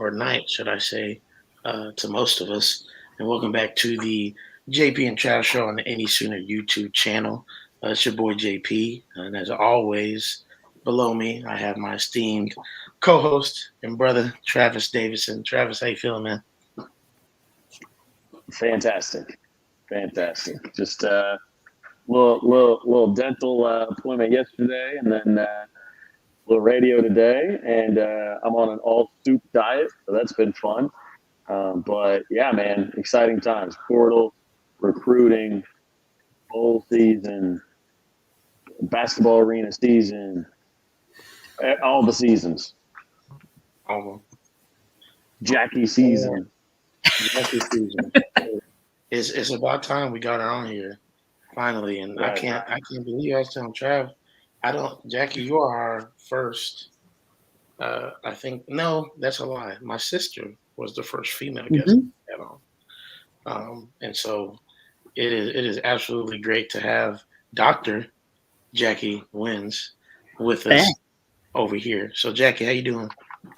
or night, should I say, to most of us. And welcome back to the JP and Trav show on the Any Sooner YouTube channel. It's your boy JP, and as always, below me I have my esteemed co-host and brother Travis Davison. Travis, how you feeling, man? Fantastic. Just little dental appointment yesterday, and then little radio today, and I'm on an all soup diet, so that's been fun. But yeah, man, exciting times. Portal, recruiting, bowl season, basketball arena season, all the seasons. Oh, Jackie season. Jackie season. it's about time we got her on here finally, and Right. I can't believe I was telling Trav. I don't, Jackie, you are our first. I think no, that's a lie. My sister was the first female guest we had on, and so it is absolutely great to have Doctor Jackie Winz with us over here. So Jackie, how you doing?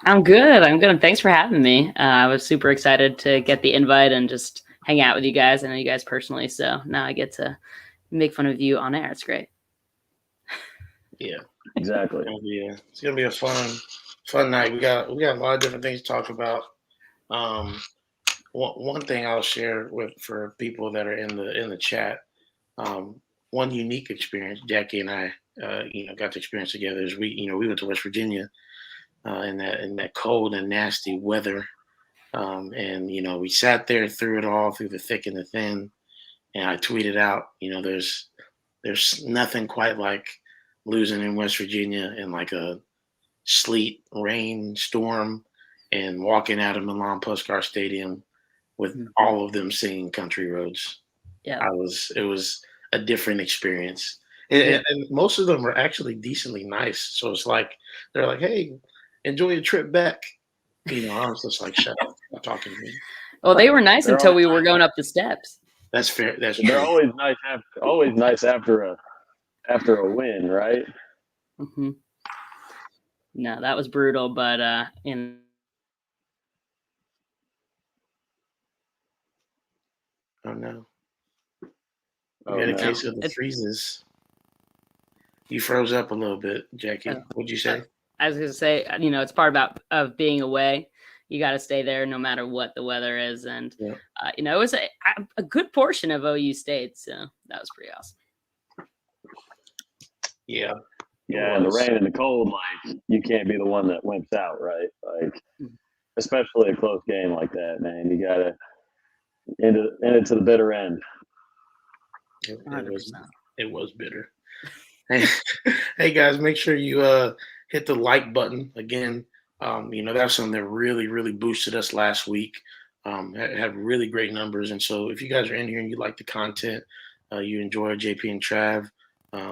I'm good. Thanks for having me. I was super excited to get the invite and just hang out with you guys. I know you guys personally, so now I get to make fun of you on air. It's great. Yeah, Exactly. it's gonna be a fun night. We got a lot of different things to talk about. One thing I'll share with for people that are in the chat. One unique experience Jackie and I, got to experience together is we went to West Virginia in that cold and nasty weather, and we sat there through it all, through the thick and the thin. And I tweeted out, there's nothing quite like losing in West Virginia in like a sleet, rain, storm, and walking out of Milan Puskar Stadium with all of them singing Country Roads. Yeah, It was a different experience. And most of them were actually decently nice. So it's like they're like, "Hey, enjoy your trip back." I was just like, "Shut up, stop talking to me." Well, they were nice They're until all we were going up the steps. That's fair. That's They're true. always nice after a win, right? Mm-hmm. No, that was brutal, but Oh no. Oh, We had a no. case of the freezes. You froze up a little bit, Jackie. What'd you say? I was gonna say, it's part of being away. You got to stay there no matter what the weather is, and it was a good portion of OU State, so that was pretty awesome. Yeah. Yeah, and the rain and the cold, like you can't be the one that wimps out, right? Like, especially a close game like that, man. You gotta end it to the bitter end. It was bitter. Hey guys, make sure you hit the like button again. That's something that really, really boosted us last week. Had really great numbers, and so if you guys are in here and you like the content, you enjoy JP and Trav,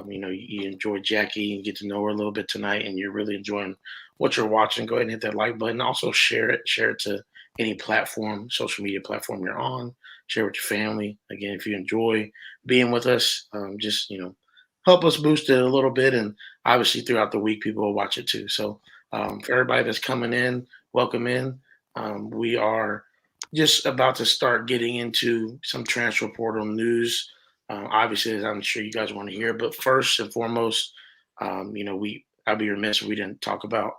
you enjoy Jackie and get to know her a little bit tonight, and you're really enjoying what you're watching, go ahead and hit that like button. Also share it to any platform, social media platform you're on. Share with your family. Again, if you enjoy being with us, just help us boost it a little bit, and obviously throughout the week people will watch it too. So for everybody that's coming in, welcome in. We are just about to start getting into some transfer portal news. Obviously, as I'm sure you guys want to hear, but first and foremost, I'd be remiss if we didn't talk about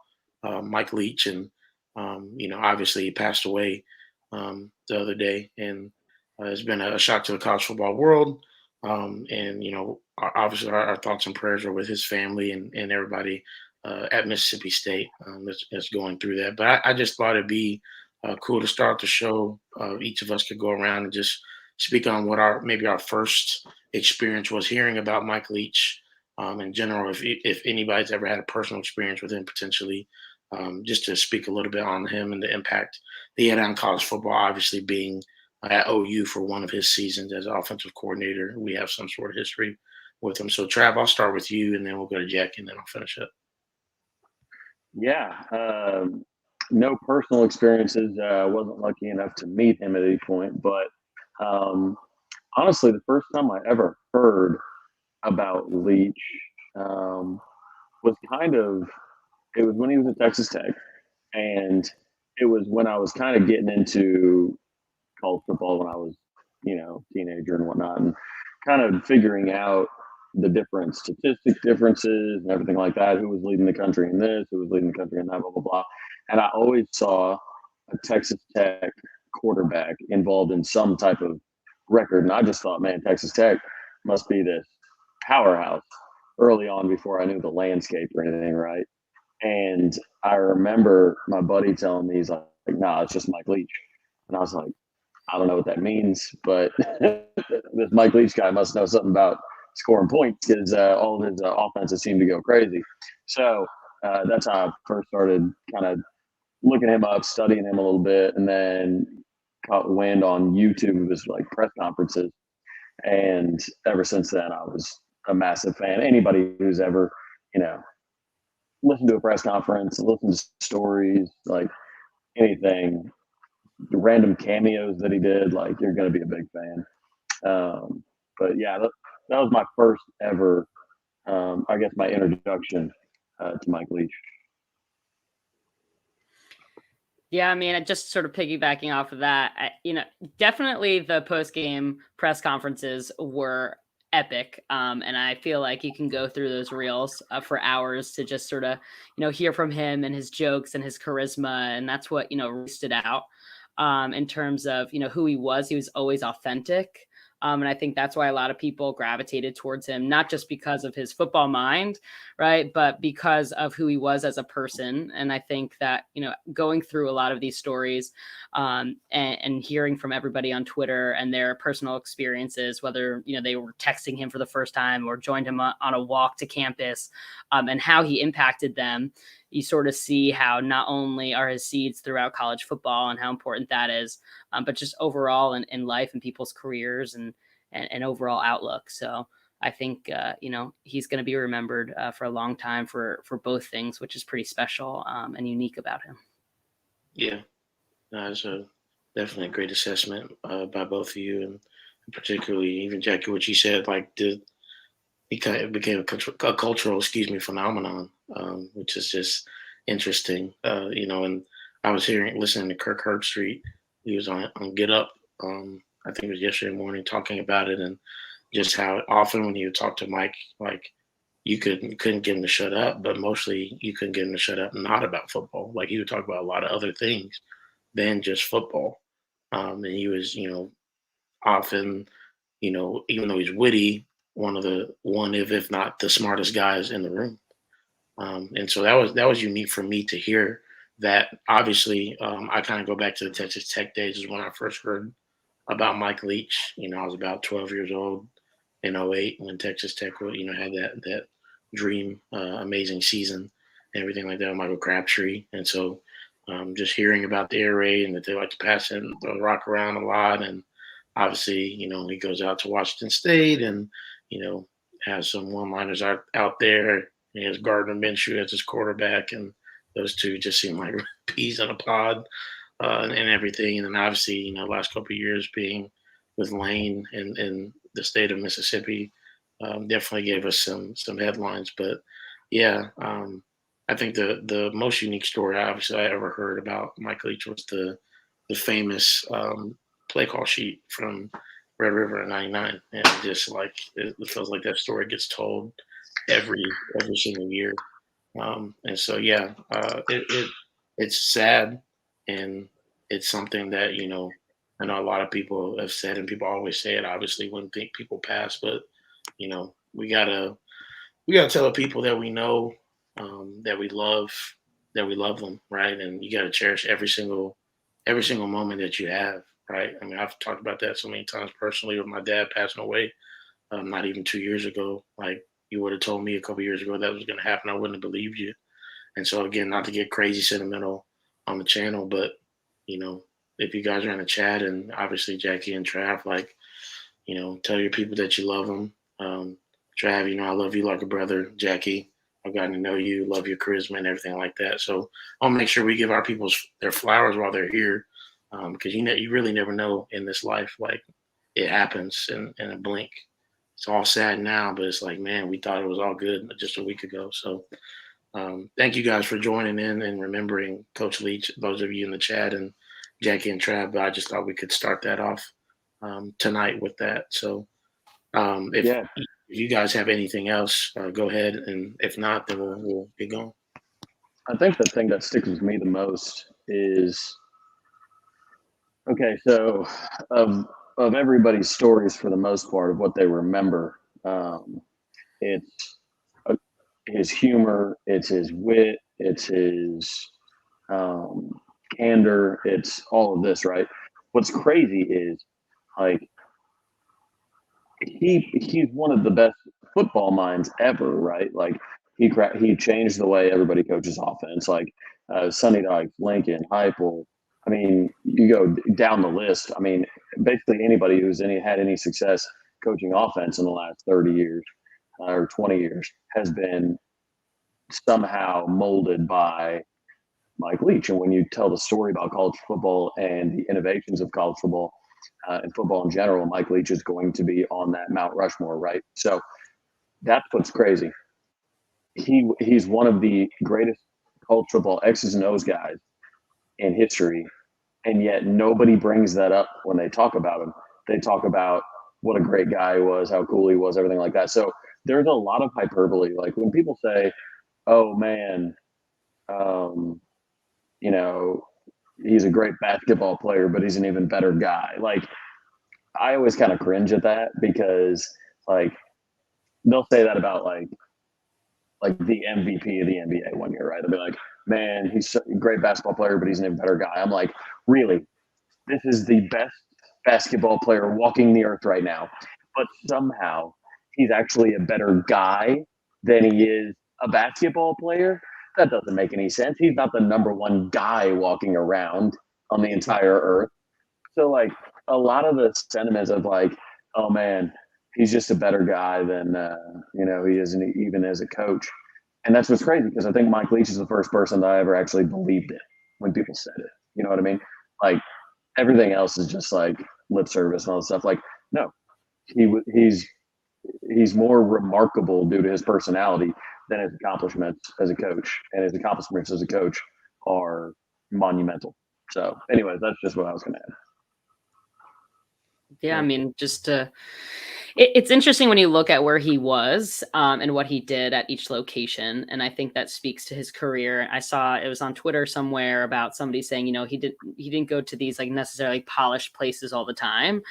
Mike Leach, and obviously he passed away the other day, and it's been a shock to the college football world. And obviously our thoughts and prayers are with his family and everybody at Mississippi State that's going through that. But I just thought it'd be cool to start the show. Each of us could go around and just speak on what our first experience was hearing about Mike Leach in general. If anybody's ever had a personal experience with him, potentially, just to speak a little bit on him and the impact that he had on college football. Obviously, being at OU for one of his seasons as offensive coordinator, we have some sort of history with him. So, Trav, I'll start with you, and then we'll go to Jack, and then I'll finish up. Yeah, no personal experiences. Wasn't lucky enough to meet him at any point, but honestly, the first time I ever heard about Leach was it was when he was at Texas Tech, and it was when I was kind of getting into college football when I was, teenager and whatnot, and kind of figuring out the different statistic differences and everything like that. Who was leading the country in this? Who was leading the country in that? Blah blah blah. And I always saw a Texas Tech quarterback involved in some type of record, and I just thought, man, Texas Tech must be this powerhouse early on before I knew the landscape or anything, right? And I remember my buddy telling me, he's like, nah, it's just Mike Leach. And I was like, I don't know what that means, but this Mike Leach guy must know something about scoring points because all of his offenses seem to go crazy. So that's how I first started kind of looking him up, studying him a little bit, and then caught wind on YouTube of his like press conferences. And ever since then, I was a massive fan. Anybody who's ever, listened to a press conference, listened to stories, like anything, the random cameos that he did, like you're going to be a big fan. But yeah, that was my first ever, I guess, my introduction to Mike Leach. Yeah, I mean, just sort of piggybacking off of that, definitely the post-game press conferences were epic. And I feel like you can go through those reels for hours to just sort of, hear from him and his jokes and his charisma. And that's what, really stood out in terms of, who he was. He was always authentic. And I think that's why a lot of people gravitated towards him, not just because of his football mind, right, but because of who he was as a person. And I think that, going through a lot of these stories and hearing from everybody on Twitter and their personal experiences, whether, they were texting him for the first time or joined him on a walk to campus and how he impacted them, you sort of see how not only are his seeds throughout college football and how important that is, but just overall in life and people's careers and overall outlook. So I think, he's going to be remembered for a long time for both things, which is pretty special and unique about him. Yeah, that's definitely a great assessment by both of you, and particularly even Jackie, what you said, like he kind of became a cultural, phenomenon, which is just interesting, and I was listening to Kirk Herbstreit. He was on Get Up, I think it was yesterday morning, talking about it, and just how often when you would talk to Mike, like you couldn't get him to shut up, but mostly you couldn't get him to shut up not about football. Like he would talk about a lot of other things than just football. And he was, often, even though he's witty, one if not the smartest guys in the room. And so that was unique for me to hear that. Obviously, I kind of go back to the Texas Tech days is when I first heard about Mike Leach. I was about 12 years old in 08 when Texas Tech, had that dream, amazing season and everything like that with Michael Crabtree. And so just hearing about the air raid and that they like to pass it and throw the rock around a lot. And obviously, he goes out to Washington State and, has some one-liners out there. He has Gardner Minshew as his quarterback, and those two just seem like peas in a pod and everything. And then obviously, last couple of years being with Lane in the state of Mississippi definitely gave us some headlines. But yeah, I think the most unique story obviously I ever heard about Mike Leach was the famous play call sheet from Red River in '99, and just like it feels like that story gets told every single year. And so yeah, it's sad, and it's something that I know a lot of people have said, and people always say it. Obviously, when people pass, but we gotta tell the people that we know that we love them, right? And you gotta cherish every single moment that you have, right? I mean, I've talked about that so many times personally with my dad passing away, not even 2 years ago. Like you would have told me a couple years ago that was going to happen, I wouldn't have believed you. And so again, not to get crazy sentimental on the channel, but if you guys are in the chat, and obviously Jackie and Trav, like tell your people that you love them. Trav, I love you like a brother. Jackie, I've gotten to know you, love your charisma and everything like that. So I'll make sure we give our people their flowers while they're here, because you really never know in this life. Like it happens in a blink. It's all sad now, but it's like, man, we thought it was all good just a week ago. So Thank you guys for joining in and remembering Coach Leach, those of you in the chat, and Jackie and Trav. I just thought we could start that off tonight with that. So if you guys have anything else, go ahead. And if not, then we'll get going. I think the thing that sticks with me the most is, okay, so of everybody's stories, for the most part, of what they remember, it's his humor, it's his wit, it's his candor, it's all of this, right? What's crazy is, like, he's one of the best football minds ever, right? Like, he changed the way everybody coaches offense. Like, Sonny Dykes, Lincoln, Heupel. I mean, you go down the list. I mean, basically anybody who's had any success coaching offense in the last 30 years or 20 years has been somehow molded by Mike Leach. And when you tell the story about college football and the innovations of college football and football in general, Mike Leach is going to be on that Mount Rushmore, right? So that's what's crazy. He's one of the greatest college football X's and O's guys in history, and yet nobody brings that up when they talk about him. They talk about what a great guy he was, how cool he was, everything like that. So there's a lot of hyperbole. Like when people say, "Oh man, you know, he's a great basketball player, but he's an even better guy." Like, I always kind of cringe at that because, like, they'll say that about like the MVP of the NBA one year, right? They'll be like, "Man, he's a great basketball player, but he's an even better guy." I'm like, really? This is the best basketball player walking the earth right now, but somehow he's actually a better guy than he is a basketball player? That doesn't make any sense. He's not the number one guy walking around on the entire earth. So, like, a lot of the sentiments of like, "Oh man, he's just a better guy than he isn't even as a coach." And that's what's crazy, because I think Mike Leach is the first person that I ever actually believed it when people said it. You know what I mean? Like, everything else is just like lip service and all that stuff. Like, no, he's more remarkable due to his personality than his accomplishments as a coach, and his accomplishments as a coach are monumental. So, anyways, that's just what I was going to add. Yeah, I mean, it's interesting when you look at where he was and what he did at each location. And I think that speaks to his career. I saw it was on Twitter somewhere about somebody saying, he didn't go to these like necessarily polished places all the time.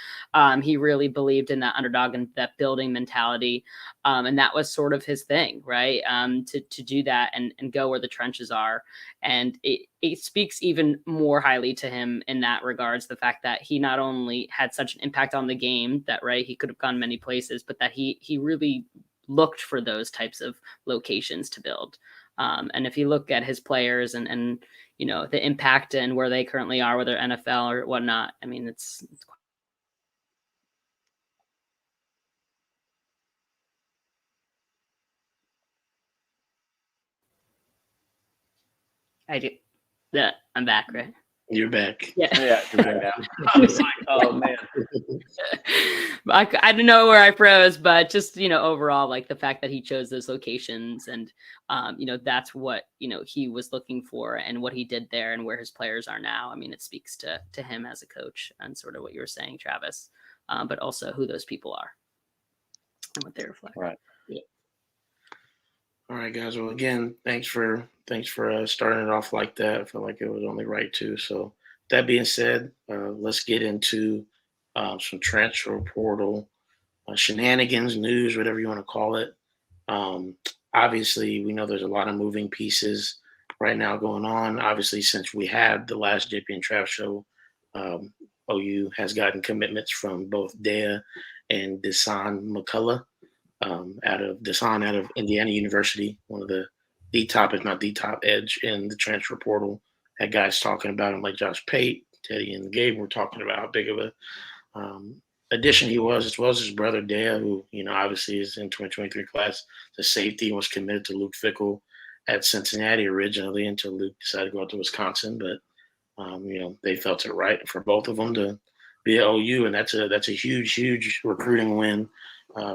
He really believed in that underdog and that building mentality. And that was sort of his thing, right? To do that and go where the trenches are. And it speaks even more highly to him in that regards, the fact that he not only had such an impact on the game that, right, he could have gone many places, but that he really looked for those types of locations to build. And if you look at his players and the impact and where they currently are, whether NFL or whatnot, I mean, it's I do. Yeah, I'm back, right? You're back. Yeah. You're back now. I was like, oh man. I don't know where I froze, but just, overall, like the fact that he chose those locations and, that's what, he was looking for and what he did there and where his players are now. I mean, it speaks to him as a coach and sort of what you were saying, Travis, but also who those people are and what they reflect. Right. Yeah. All right, guys. Well, again, thanks for starting it off like that. I feel like it was only right too. So that being said, let's get into some transfer portal shenanigans, news, whatever you want to call it. Obviously, we know there's a lot of moving pieces right now going on. Obviously, since we had the last JP and Trav show, OU has gotten commitments from both Dea and Desan McCullough. Out of Indiana University, one of the top, if not the top edge in the transfer portal. Had guys talking about him like Josh Pate, Teddy, and Gabe were talking about how big of a addition he was, as well as his brother Dea, who obviously is in 2023 class. The safety was committed to Luke Fickell at Cincinnati originally until Luke decided to go out to Wisconsin, but they felt it right for both of them to be at OU, and that's a huge recruiting win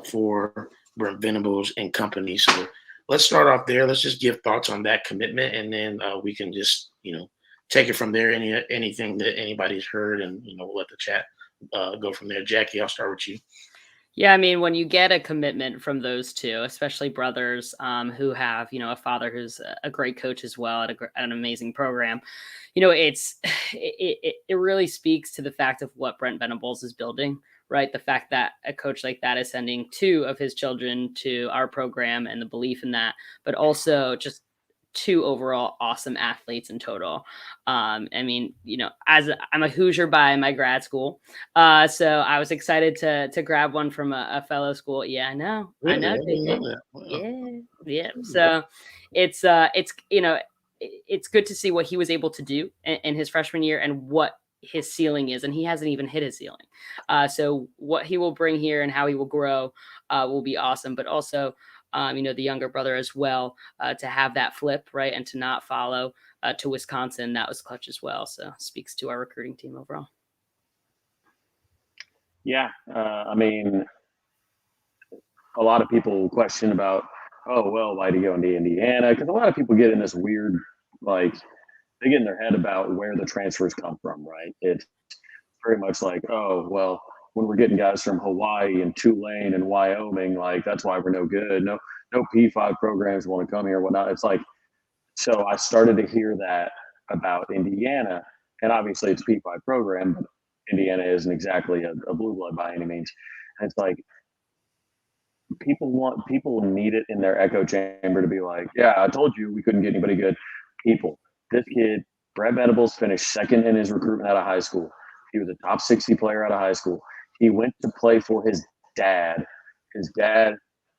for Brent Venables and company. So let's start off there. Let's just give thoughts on that commitment, and then we can just take it from there. Anything that anybody's heard, and we'll let the chat go from there. Jackie, I'll start with you. Yeah, I mean, when you get a commitment from those two, especially brothers who have, a father who's a great coach as well at an amazing program, it really speaks to the fact of what Brent Venables is building, right? The fact that a coach like that is sending two of his children to our program and the belief in that, but also just two overall awesome athletes in total. I mean, I'm a Hoosier by my grad school, so I was excited to grab one from a fellow school. Yeah, I know, Really? I I know, didn't JP. know that. Wow. Yeah. So it's it's good to see what he was able to do in his freshman year and what his ceiling is, and he hasn't even hit his ceiling. So what he will bring here and how he will grow will be awesome. But also, the younger brother as well, to have that flip, right, and to not follow to Wisconsin, that was clutch as well. So speaks to our recruiting team overall. Yeah, I mean, a lot of people question about, oh well, why do you go into Indiana? Because a lot of people get in this weird, like, they get in their head about where the transfers come from, right? It's very much like, oh well, when we're getting guys from Hawaii and Tulane and Wyoming, like that's why we're no good. No P5 programs want to come here, whatnot. It's like, so I started to hear that about Indiana, and obviously it's a P5 program, but Indiana isn't exactly a blue blood by any means. And it's like people need it in their echo chamber to be like, yeah, I told you we couldn't get anybody good. People, this kid, Brett Venables, finished second in his recruitment out of high school. He was a top 60 player out of high school. He went to play for his dad. His dad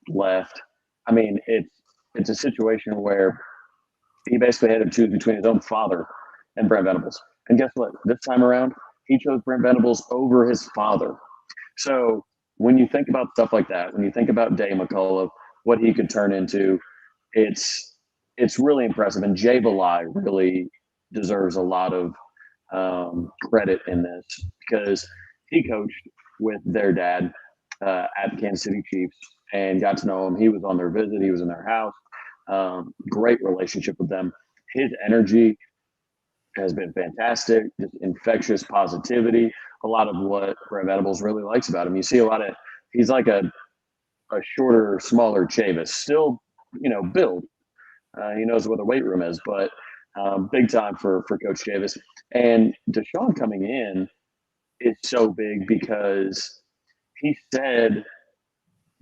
left. I mean, it's a situation where he basically had to choose between his own father and Brent Venables. And guess what? This time around, he chose Brent Venables over his father. So when you think about stuff like that, when you think about Day McCullough, what he could turn into, it's really impressive. And Jay Valai really deserves a lot of credit in this because he coached with their dad at the Kansas City Chiefs and got to know him. He was on their visit. He was in their house. Great relationship with them. His energy has been fantastic. Just infectious positivity. A lot of what Brent Venables really likes about him. You see a lot of. He's like a shorter, smaller Chavis. Still, build. He knows what the weight room is, but big time for Coach Chavis. And Deshaun coming in is so big because he said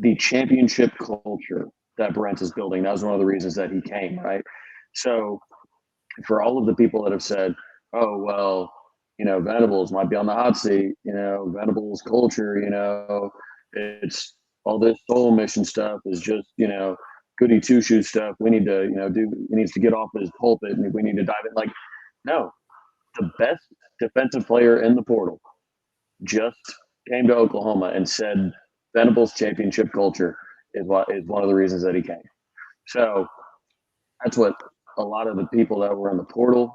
the championship culture that Brent is building. That was one of the reasons that he came, right? So for all of the people that have said, oh, well, Venables might be on the hot seat, Venables culture, it's all this soul mission stuff is just, goody two shoe stuff. We need to, he needs to get off his pulpit and we need to dive in. Like, no, the best defensive player in the portal just came to Oklahoma and said Venables championship culture is one of the reasons that he came. So that's what a lot of the people that were in the portal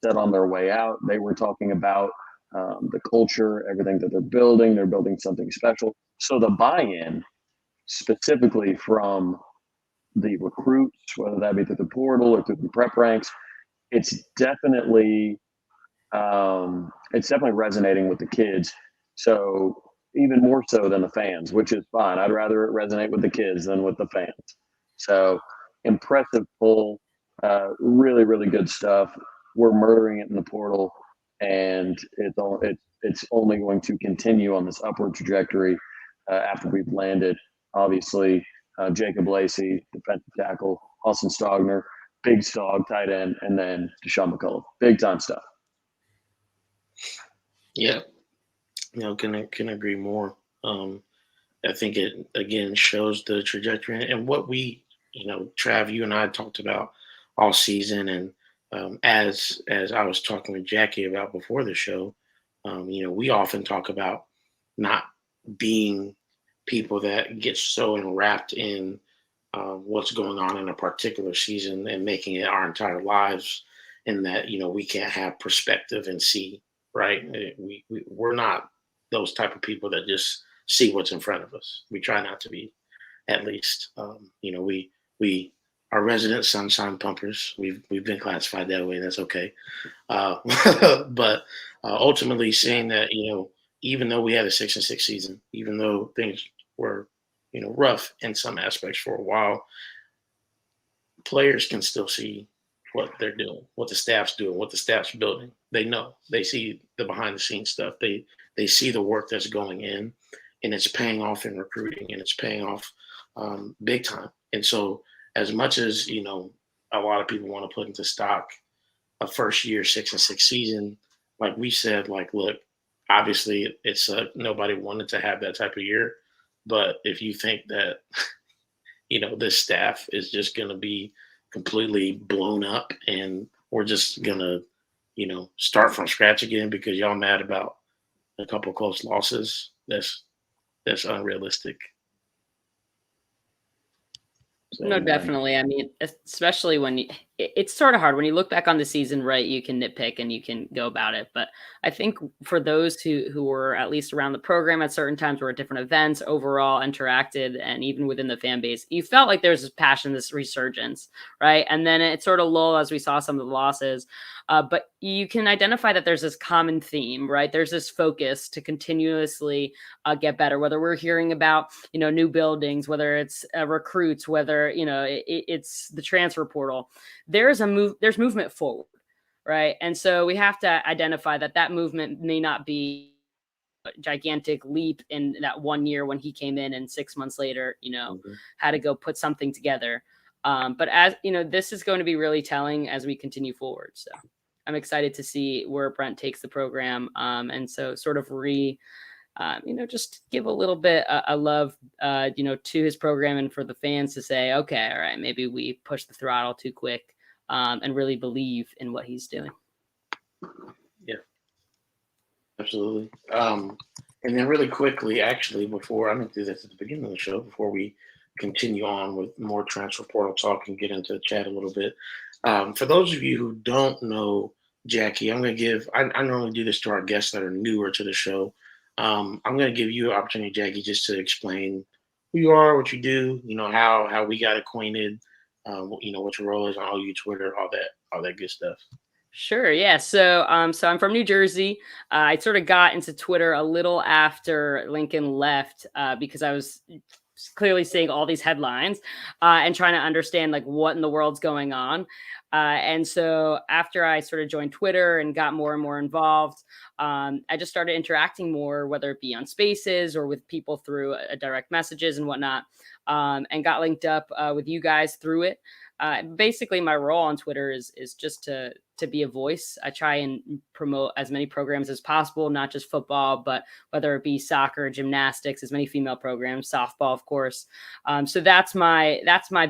said on their way out. They were talking about the culture, everything that they're building. They're building something special. So the buy-in specifically from the recruits, whether that be through the portal or through the prep ranks, it's definitely resonating with the kids. So even more so than the fans, which is fine. I'd rather it resonate with the kids than with the fans. So impressive pull, really, really good stuff. We're murdering it in the portal, and it's only going to continue on this upward trajectory after we've landed. Obviously, Jacob Lacey, defensive tackle, Austin Stogner, big Stog, tight end, and then Deshaun McCullough. Big time stuff. Yeah, can agree more. I think it again shows the trajectory and what we, Trav, you and I talked about all season, and as I was talking with Jackie about before the show, we often talk about not being people that get so enwrapped in what's going on in a particular season and making it our entire lives, and that we can't have perspective and see right. We're not those type of people that just see what's in front of us. We try not to be, at least. we are resident sunshine pumpers. We've been classified that way. That's okay. But ultimately, seeing that even though we had a 6-6 season, even though things were rough in some aspects for a while, players can still see what they're doing, what the staff's doing, what the staff's building. They know. They see the behind the scenes stuff. They see the work that's going in, and it's paying off in recruiting, and it's paying off big time. And so, as much as a lot of people want to put into stock a first year 6-6 season, like we said, like, look, obviously it's nobody wanted to have that type of year, but if you think that this staff is just going to be completely blown up and we're just going to start from scratch again because y'all mad about a couple of close losses, that's unrealistic. So, no, definitely. I mean, especially when it's sort of hard when you look back on the season, right? You can nitpick and you can go about it. But I think for those who were at least around the program at certain times, were at different events, overall interacted, and even within the fan base, you felt like there's this passion, this resurgence, right? And then it sort of lulled as we saw some of the losses. But you can identify that there's this common theme, right? There's this focus to continuously get better, whether we're hearing about, new buildings, whether it's recruits, whether, it's the transfer portal. There's movement forward, right? And so we have to identify that movement may not be a gigantic leap in that 1 year when he came in and 6 months later, had to go put something together. But as this is going to be really telling as we continue forward. So I'm excited to see where Brent takes the program. And so sort of just give a little bit of love, to his program and for the fans to say, okay, all right, maybe we push the throttle too quick and really believe in what he's doing. Yeah, absolutely. And then really quickly, actually, before I'm going to do this at the beginning of the show, before we continue on with more transfer portal talk and get into the chat a little bit. For those of you who don't know Jackie, I'm going to give, I normally do this to our guests that are newer to the show. I'm going to give you an opportunity, Jackie, just to explain who you are, what you do, how we got acquainted, what your role is on OU Twitter, all that good stuff. Sure. Yeah. So I'm from New Jersey. I sort of got into Twitter a little after Lincoln left because I was clearly seeing all these headlines and trying to understand like what in the world's going on. And so after I sort of joined Twitter and got more and more involved, I just started interacting more, whether it be on Spaces or with people through direct messages and whatnot, and got linked up with you guys through it. Basically, my role on Twitter is just to be a voice. I try and promote as many programs as possible, not just football, but whether it be soccer, gymnastics, as many female programs, softball, of course. So that's my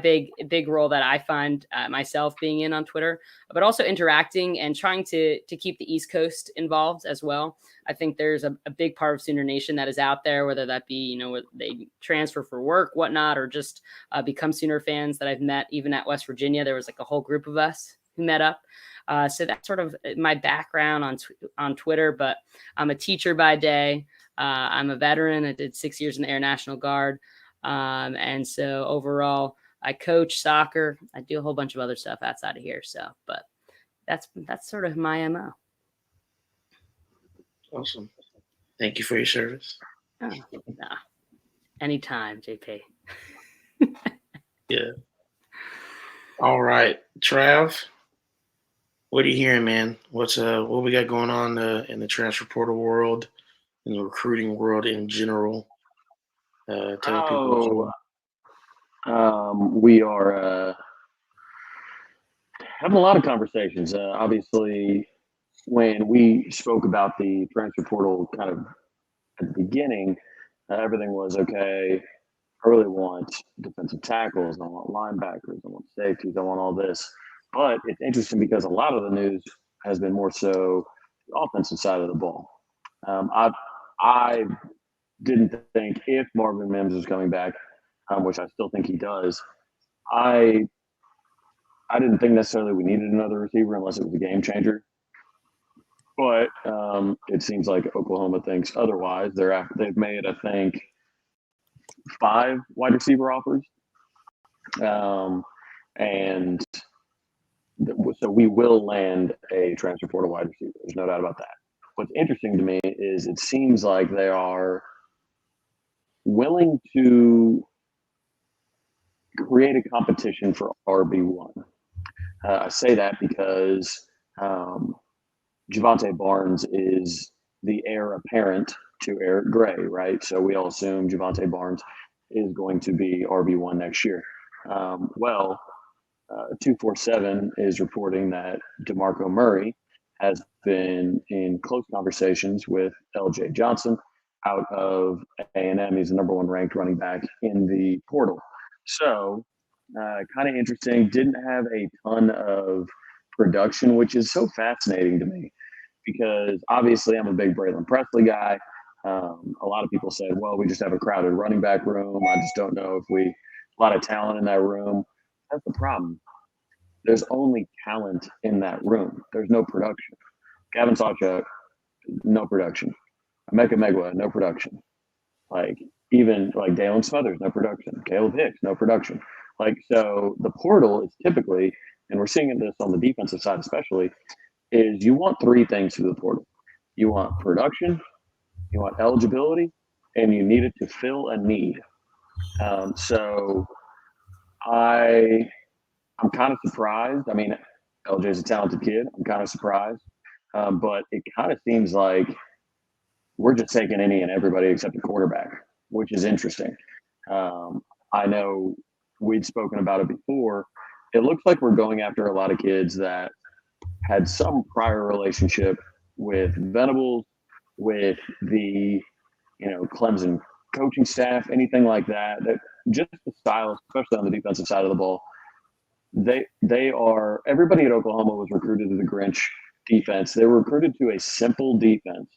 big role that I find myself being in on Twitter, but also interacting and trying to keep the East Coast involved as well. I think there's a big part of Sooner Nation that is out there, whether that be, they transfer for work, whatnot, or just become Sooner fans that I've met even at West Virginia. There was like a whole group of us who met up. So that's sort of my background on Twitter, but I'm a teacher by day. I'm a veteran. I did 6 years in the Air National Guard. And so overall, I coach soccer. I do a whole bunch of other stuff outside of here. So, but that's sort of my MO. Awesome. Thank you for your service. Oh, nah. Anytime, JP. Yeah. All right, Trav. What are you hearing, man? What we got going on in the transfer portal world, in the recruiting world in general? Tell people. We are having a lot of conversations. Obviously, when we spoke about the transfer portal kind of at the beginning, everything was okay. I really want defensive tackles. I want linebackers. I want safeties. I want all this. But it's interesting because a lot of the news has been more so the offensive side of the ball. I didn't think if Marvin Mims was coming back, which I still think he does, I didn't think necessarily we needed another receiver unless it was a game changer. But it seems like Oklahoma thinks otherwise. They've made, I think, 5 wide receiver offers. And so we will land a transfer portal wide receiver. There's no doubt about that. What's interesting to me is it seems like they are willing to create a competition for RB1. I say that because Javonte Barnes is the heir apparent to Eric Gray, right? So we all assume Javonte Barnes is going to be RB1 next year. 247 is reporting that DeMarco Murray has been in close conversations with LJ Johnson out of A&M. He's the number one ranked running back in the portal. So kind of interesting. Didn't have a ton of production, which is so fascinating to me because obviously I'm a big Braylon Presley guy. A lot of people said, well, we just have a crowded running back room. I just don't know if a lot of talent in that room. That's the problem. There's only talent in that room. There's no production. Gavin Sawchuk, no production. Emeka Megwa, no production. Even Dalen Smothers, no production. Caleb Hicks, no production. So the portal is typically, and we're seeing this on the defensive side especially, is you want three things through the portal. You want production, you want eligibility, and you need it to fill a need. So I'm kind of surprised. I mean, LJ's a talented kid. I'm kind of surprised. But it kind of seems like we're just taking any and everybody except a quarterback, which is interesting. I know we'd spoken about it before. It looks like we're going after a lot of kids that had some prior relationship with Venables, with the Clemson coaching staff, anything like that. That just the style, especially on the defensive side of the ball. They are everybody at Oklahoma was recruited to the Grinch defense. They were recruited to a simple defense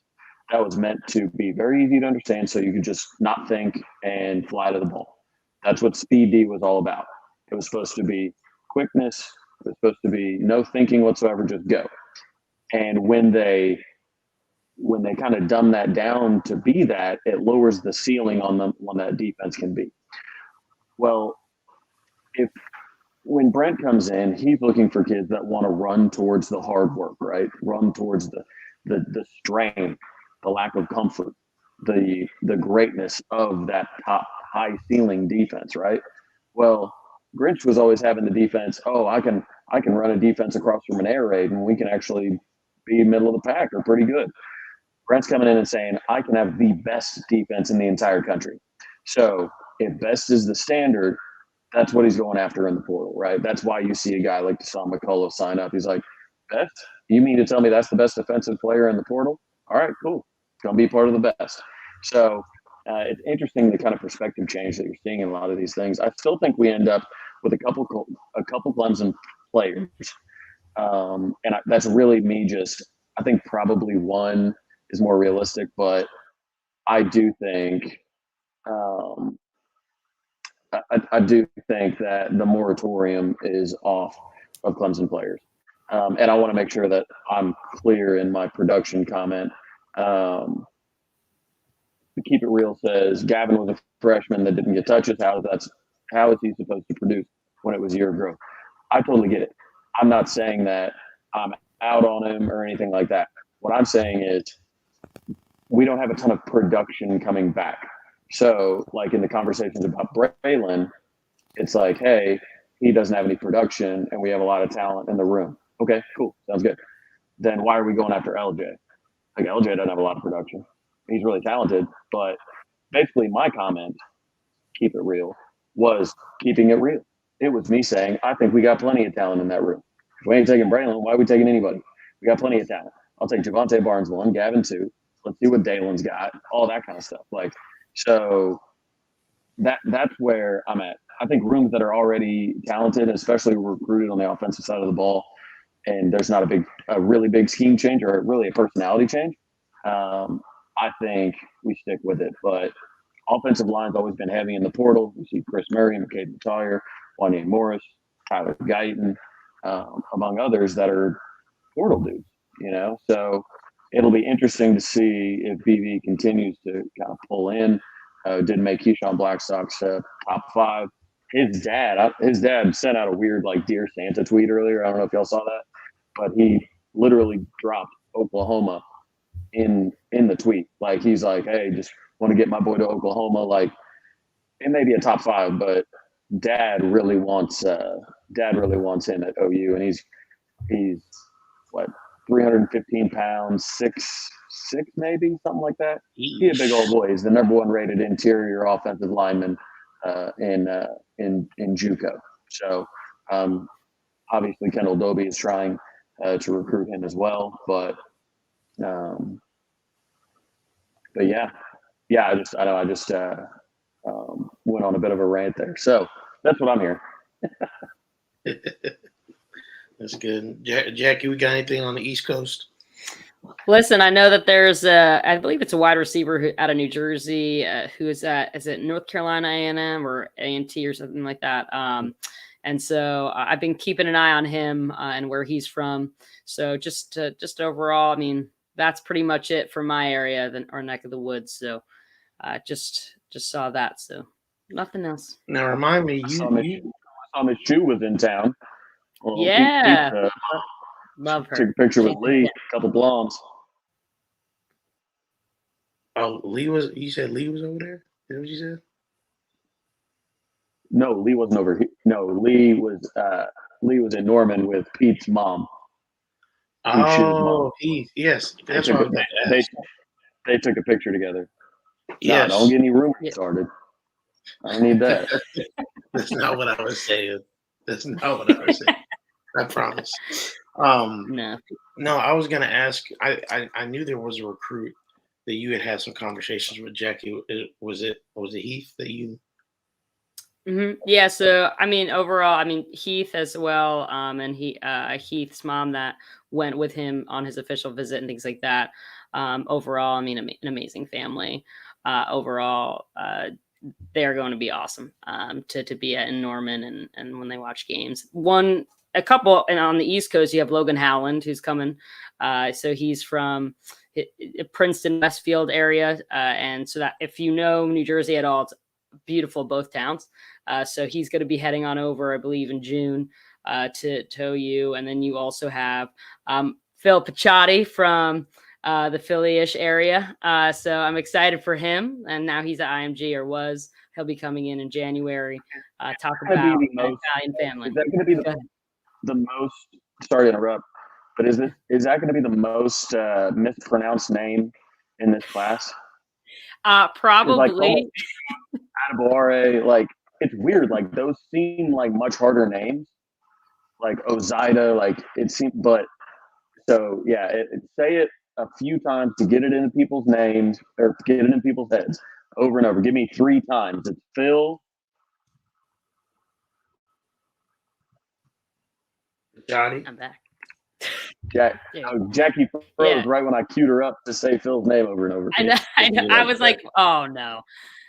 that was meant to be very easy to understand, so you could just not think and fly to the ball. That's what Speed D was all about. It was supposed to be quickness. It was supposed to be no thinking whatsoever, just go. And when they kind of dumb that down to be that, it lowers the ceiling on them when that defense can be. Well, when Brent comes in, he's looking for kids that want to run towards the hard work, right? Run towards the strain, the lack of comfort, the greatness of that top high ceiling defense, right? Well, Grinch was always having the defense. Oh, I can run a defense across from an air raid, and we can actually be middle of the pack or pretty good. Brent's coming in and saying, I can have the best defense in the entire country. So if best is the standard, that's what he's going after in the portal, right? That's why you see a guy like Deshaun McCullough sign up. He's like, best? You mean to tell me that's the best defensive player in the portal? All right, cool. It's going to be part of the best. So it's interesting the kind of perspective change that you're seeing in a lot of these things. I still think we end up with a couple Clemson players. That's really me I think probably one is more realistic, but I do think I do think that the moratorium is off of Clemson players. And I want to make sure that I'm clear in my production comment. Keep It Real says Gavin was a freshman that didn't get touches. How is he supposed to produce when it was year growth? I totally get it. I'm not saying that I'm out on him or anything like that. What I'm saying is we don't have a ton of production coming back. So, in the conversations about Braylon, it's like, hey, he doesn't have any production, and we have a lot of talent in the room. Okay, cool. Sounds good. Then why are we going after LJ? LJ doesn't have a lot of production. He's really talented, but basically my comment, keep it real, was keeping it real. It was me saying, I think we got plenty of talent in that room. If we ain't taking Braylon, why are we taking anybody? We got plenty of talent. I'll take Javonte Barnes 1, Gavin 2. Let's see what Dalen's got, all that kind of stuff. So that's where I'm at. I think rooms that are already talented, especially recruited on the offensive side of the ball, and there's not a really big scheme change or really a personality change, I think we stick with it. But offensive line's always been heavy in the portal. We see Chris Murray, McCade Matire, Wanye Morris, Tyler Guyton, among others that are portal dudes, So it'll be interesting to see if BV continues to kind of pull in. Did make Keyshawn Blackstock's top 5. his dad sent out a weird like Dear Santa tweet earlier. I don't know if y'all saw that, but he literally dropped Oklahoma in the tweet. Like he's like, hey, just want to get my boy to Oklahoma. Like it may be a top 5, but dad really wants him at OU, and he's what 315 pounds, 6'6" maybe, something like that. He's a big old boy. He's the number 1 rated interior offensive lineman in JUCO. So obviously Kendall Dobie is trying to recruit him as well, but yeah. I just went on a bit of a rant there. So that's what I'm hearing. That's good. Jackie, we got anything on the East Coast? Listen, I know that there's I believe it's a wide receiver out of New Jersey who is it North Carolina A&M or A&T or something like that. And so I've been keeping an eye on him and where he's from. So just overall, I mean, that's pretty much it for my area, our neck of the woods. So just saw that. So nothing else. Now remind me, I saw Miss Chu was in town. Well, yeah. Love her. Took a picture with Lee, a couple blondes. Oh, you said Lee was over there? Is that what you said? No, Lee wasn't over here. No, Lee was in Norman with Pete's mom. Oh, Pete. Yes. That's what I was going to ask. They took a picture together. Yes. No, don't get any rumors started. I don't need that. That's not what I was saying. I promise. No, I was gonna ask. I knew there was a recruit that you had some conversations with, Jackie. Was it Heath that you? Mm-hmm. Yeah. So I mean, overall, I mean Heath as well, and Heath's mom that went with him on his official visit and things like that. Overall, I mean, an amazing family. Overall, they are going to be awesome to be at in Norman and when they watch games. A couple, and on the East Coast, you have Logan Howland, who's coming. So he's from Princeton, Westfield area. And so that if you know New Jersey at all, it's beautiful, both towns. So he's going to be heading on over, I believe, in June to OU. And then you also have Phil Picciotti from the Philly-ish area. So I'm excited for him. And now he's at IMG, or was. He'll be coming in January. Talk about the Italian family. Is that going to be the most, sorry to interrupt, but is that going to be the most mispronounced name in this class? Probably. Adibore, like, it's weird. Like, those seem like much harder names. Like Ozida, like, it seemed, but, so, yeah, say it a few times to get it into people's names, or get it in people's heads, over and over. Give me 3 times. It's Phil. Johnny? I'm back. Jackie froze right when I queued her up to say Phil's name over and over. I know. I was like, oh no,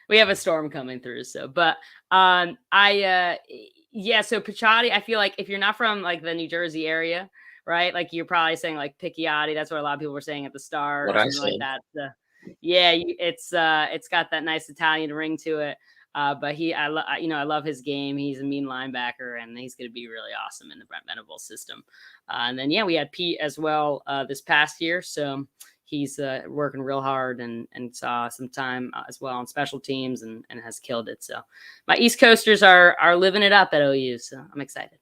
we have a storm coming through. So, but so Picciotti, I feel like if you're not from like the New Jersey area, right? Like you're probably saying like Picciotti. That's what a lot of people were saying at the start, or something like that. So, it's got that nice Italian ring to it. But I love his game. He's a mean linebacker, and he's going to be really awesome in the Brent Venables system. And then, we had Pete as well this past year. So he's working real hard and saw some time as well on special teams and has killed it. So my East Coasters are living it up at OU. So I'm excited.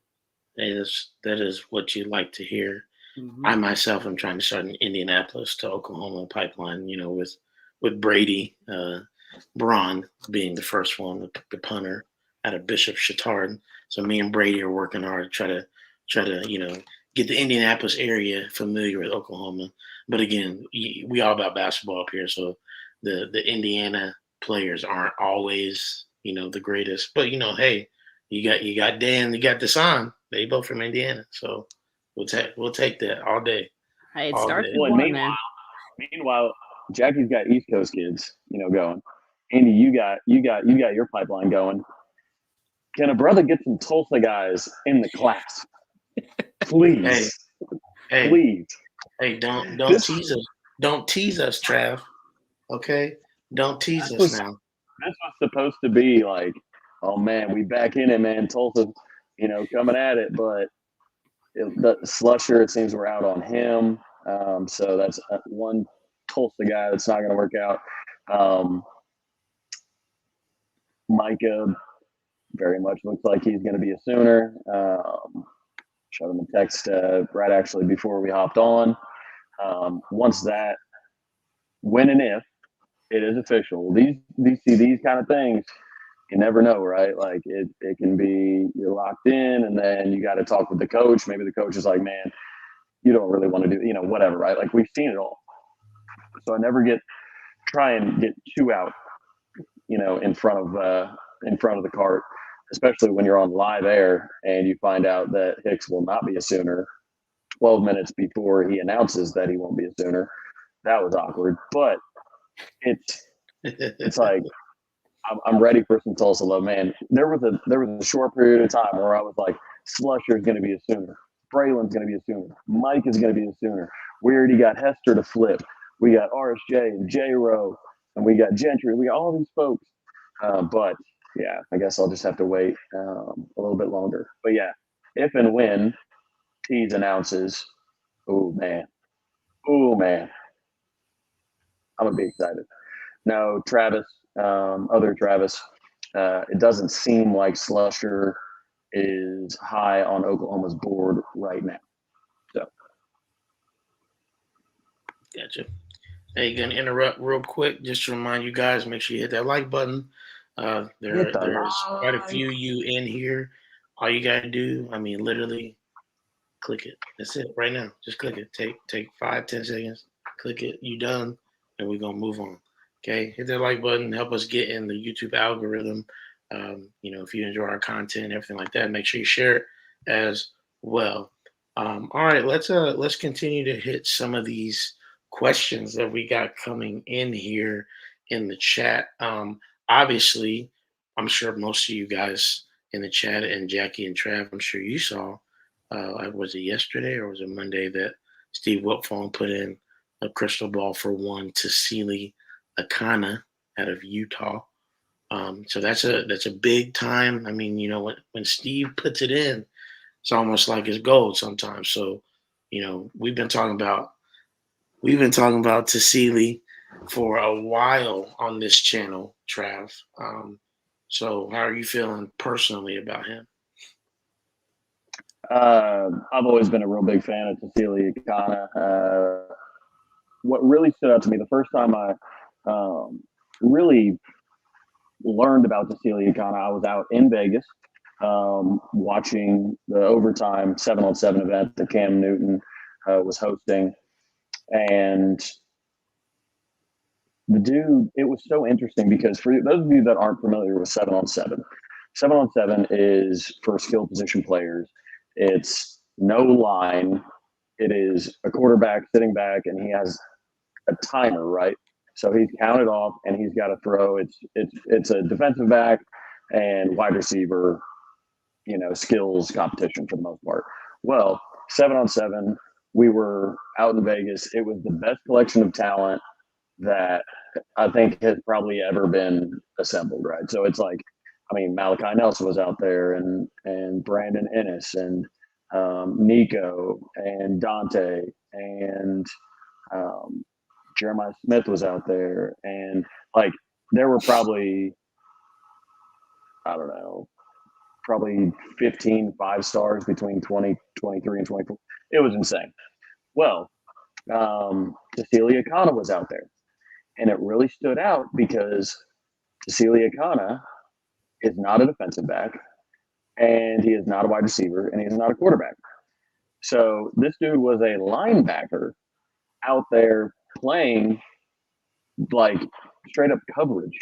That is what you like to hear. Mm-hmm. I myself am trying to start an Indianapolis to Oklahoma pipeline, with Brady, Braun being the first one, the punter out of Bishop Chatard. So me and Brady are working hard to try to get the Indianapolis area familiar with Oklahoma. But again, we all about basketball up here, so the Indiana players aren't always the greatest. But hey, you got Dan, you got Deshaun. They both from Indiana, so we'll take that all day. Hey, it starts with one, meanwhile, Jackie's got East Coast kids, going. Andy, you got your pipeline going. Can a brother get some Tulsa guys in the class, please? Hey, please. Hey, don't tease us. Don't tease us, Trav. Okay, don't tease us now. This was supposed to be like Oh man, we back in it, man. Tulsa, coming at it, but the Slusher, it seems we're out on him. So that's one Tulsa guy that's not going to work out. Micah very much looks like he's going to be a Sooner. Showed him a text right actually before we hopped on. Once that, when and if it is official, these kind of things, you never know, right? Like it can be you're locked in, and then you got to talk with the coach. Maybe the coach is like, man, you don't really want to do, whatever, right? Like we've seen it all. So I never try and get too out, in front of the cart, especially when you're on live air and you find out that Hicks will not be a Sooner 12 minutes before he announces that he won't be a Sooner. That was awkward, but it's like I'm ready for some Tulsa love, man. There was a short period of time where I was like, Slusher is going to be a Sooner, Braylon's going to be a Sooner, Mike is going to be a Sooner. We already got Hester to flip. We got RSJ and J Rowe, and we got Gentry. We got all these folks. But yeah, I guess I'll just have to wait a little bit longer. But yeah, if and when Tease announces, oh man, I'm gonna be excited. No, Travis, other Travis. It doesn't seem like Slusher is high on Oklahoma's board right now. So, Gotcha. Hey, gonna interrupt real quick just to remind you guys, make sure you hit that like button. There's quite a few you in here. All you gotta do, literally click it. That's it right now. Just click it. Take 5-10 seconds. Click it. You done, and we're gonna move on. Okay, hit that like button. Help us get in the YouTube algorithm. If you enjoy our content, everything like that, make sure you share it as well. All right, let's continue to hit some of these questions that we got coming in here in the chat. Obviously, I'm sure most of you guys in the chat and Jackie and Trav, I'm sure you saw. Was it yesterday or was it Monday that Steve Wiltfong put in a crystal ball for one to Sealy Akana out of Utah? So that's a big time. When Steve puts it in, it's almost like it's gold sometimes. So, we've been talking about Tassili for a while on this channel, Trav. So how are you feeling personally about him? I've always been a real big fan of Tassili Akana. What really stood out to me the first time I really learned about Tassili Akana, I was out in Vegas watching the overtime 7-on-7 event that Cam Newton was hosting. And the dude, it was so interesting because for those of you that aren't familiar with 7-on-7, 7-on-7 is for skill position players. It's no line. It is a quarterback sitting back, and he has a timer, right? So he's counted off, and he's got to throw. It's a defensive back and wide receiver, skills competition for the most part. Well, 7-on-7, we were out in Vegas. It was the best collection of talent that I think has probably ever been assembled, right? So it's like, Malachi Nelson was out there, and Brandon Ennis, and Nico, and Dante, and Jeremiah Smith was out there, and like there were probably, I don't know, probably 15 5-stars between 20, 23, and 24. It was insane. Well, Tassili Akana was out there, and it really stood out because Tassili Akana is not a defensive back, and he is not a wide receiver, and he is not a quarterback. So this dude was a linebacker out there playing like straight up coverage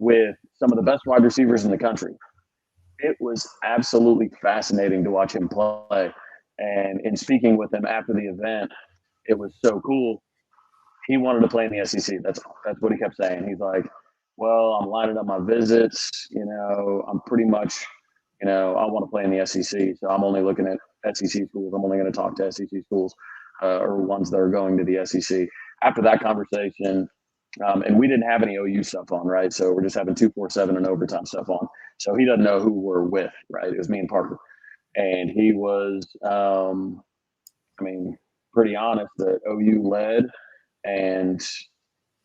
with some of the best wide receivers in the country. It was absolutely fascinating to watch him play. And in speaking with him after the event, it was so cool. He wanted to play in the SEC. That's what he kept saying. He's like, well, I'm lining up my visits. I'm pretty much, I want to play in the SEC. So I'm only looking at SEC schools. I'm only going to talk to SEC schools or ones that are going to the SEC. After that conversation, and we didn't have any OU stuff on, right? So we're just having 247 and overtime stuff on. So he doesn't know who we're with, right? It was me and Parker. And he was, pretty honest that OU led. And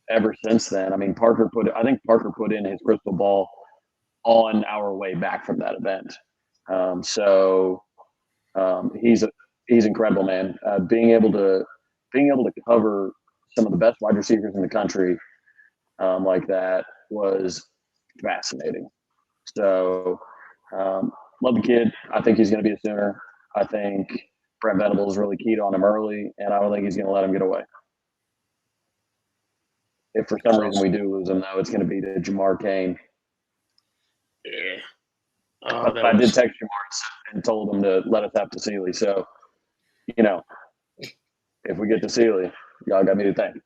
ever since then, I think Parker put in his crystal ball on our way back from that event. He's incredible, man. Being able to cover some of the best wide receivers in the country like that was fascinating. So, love the kid. I think he's going to be a Sooner. I think Brent Venables really keyed on him early, and I don't think he's going to let him get away. If for some reason we do lose him, though, it's going to be to Jamar Kane. Yeah. But I did text Jamar and told him to let us have Tassili. So, if we get Tassili, y'all got me to thank.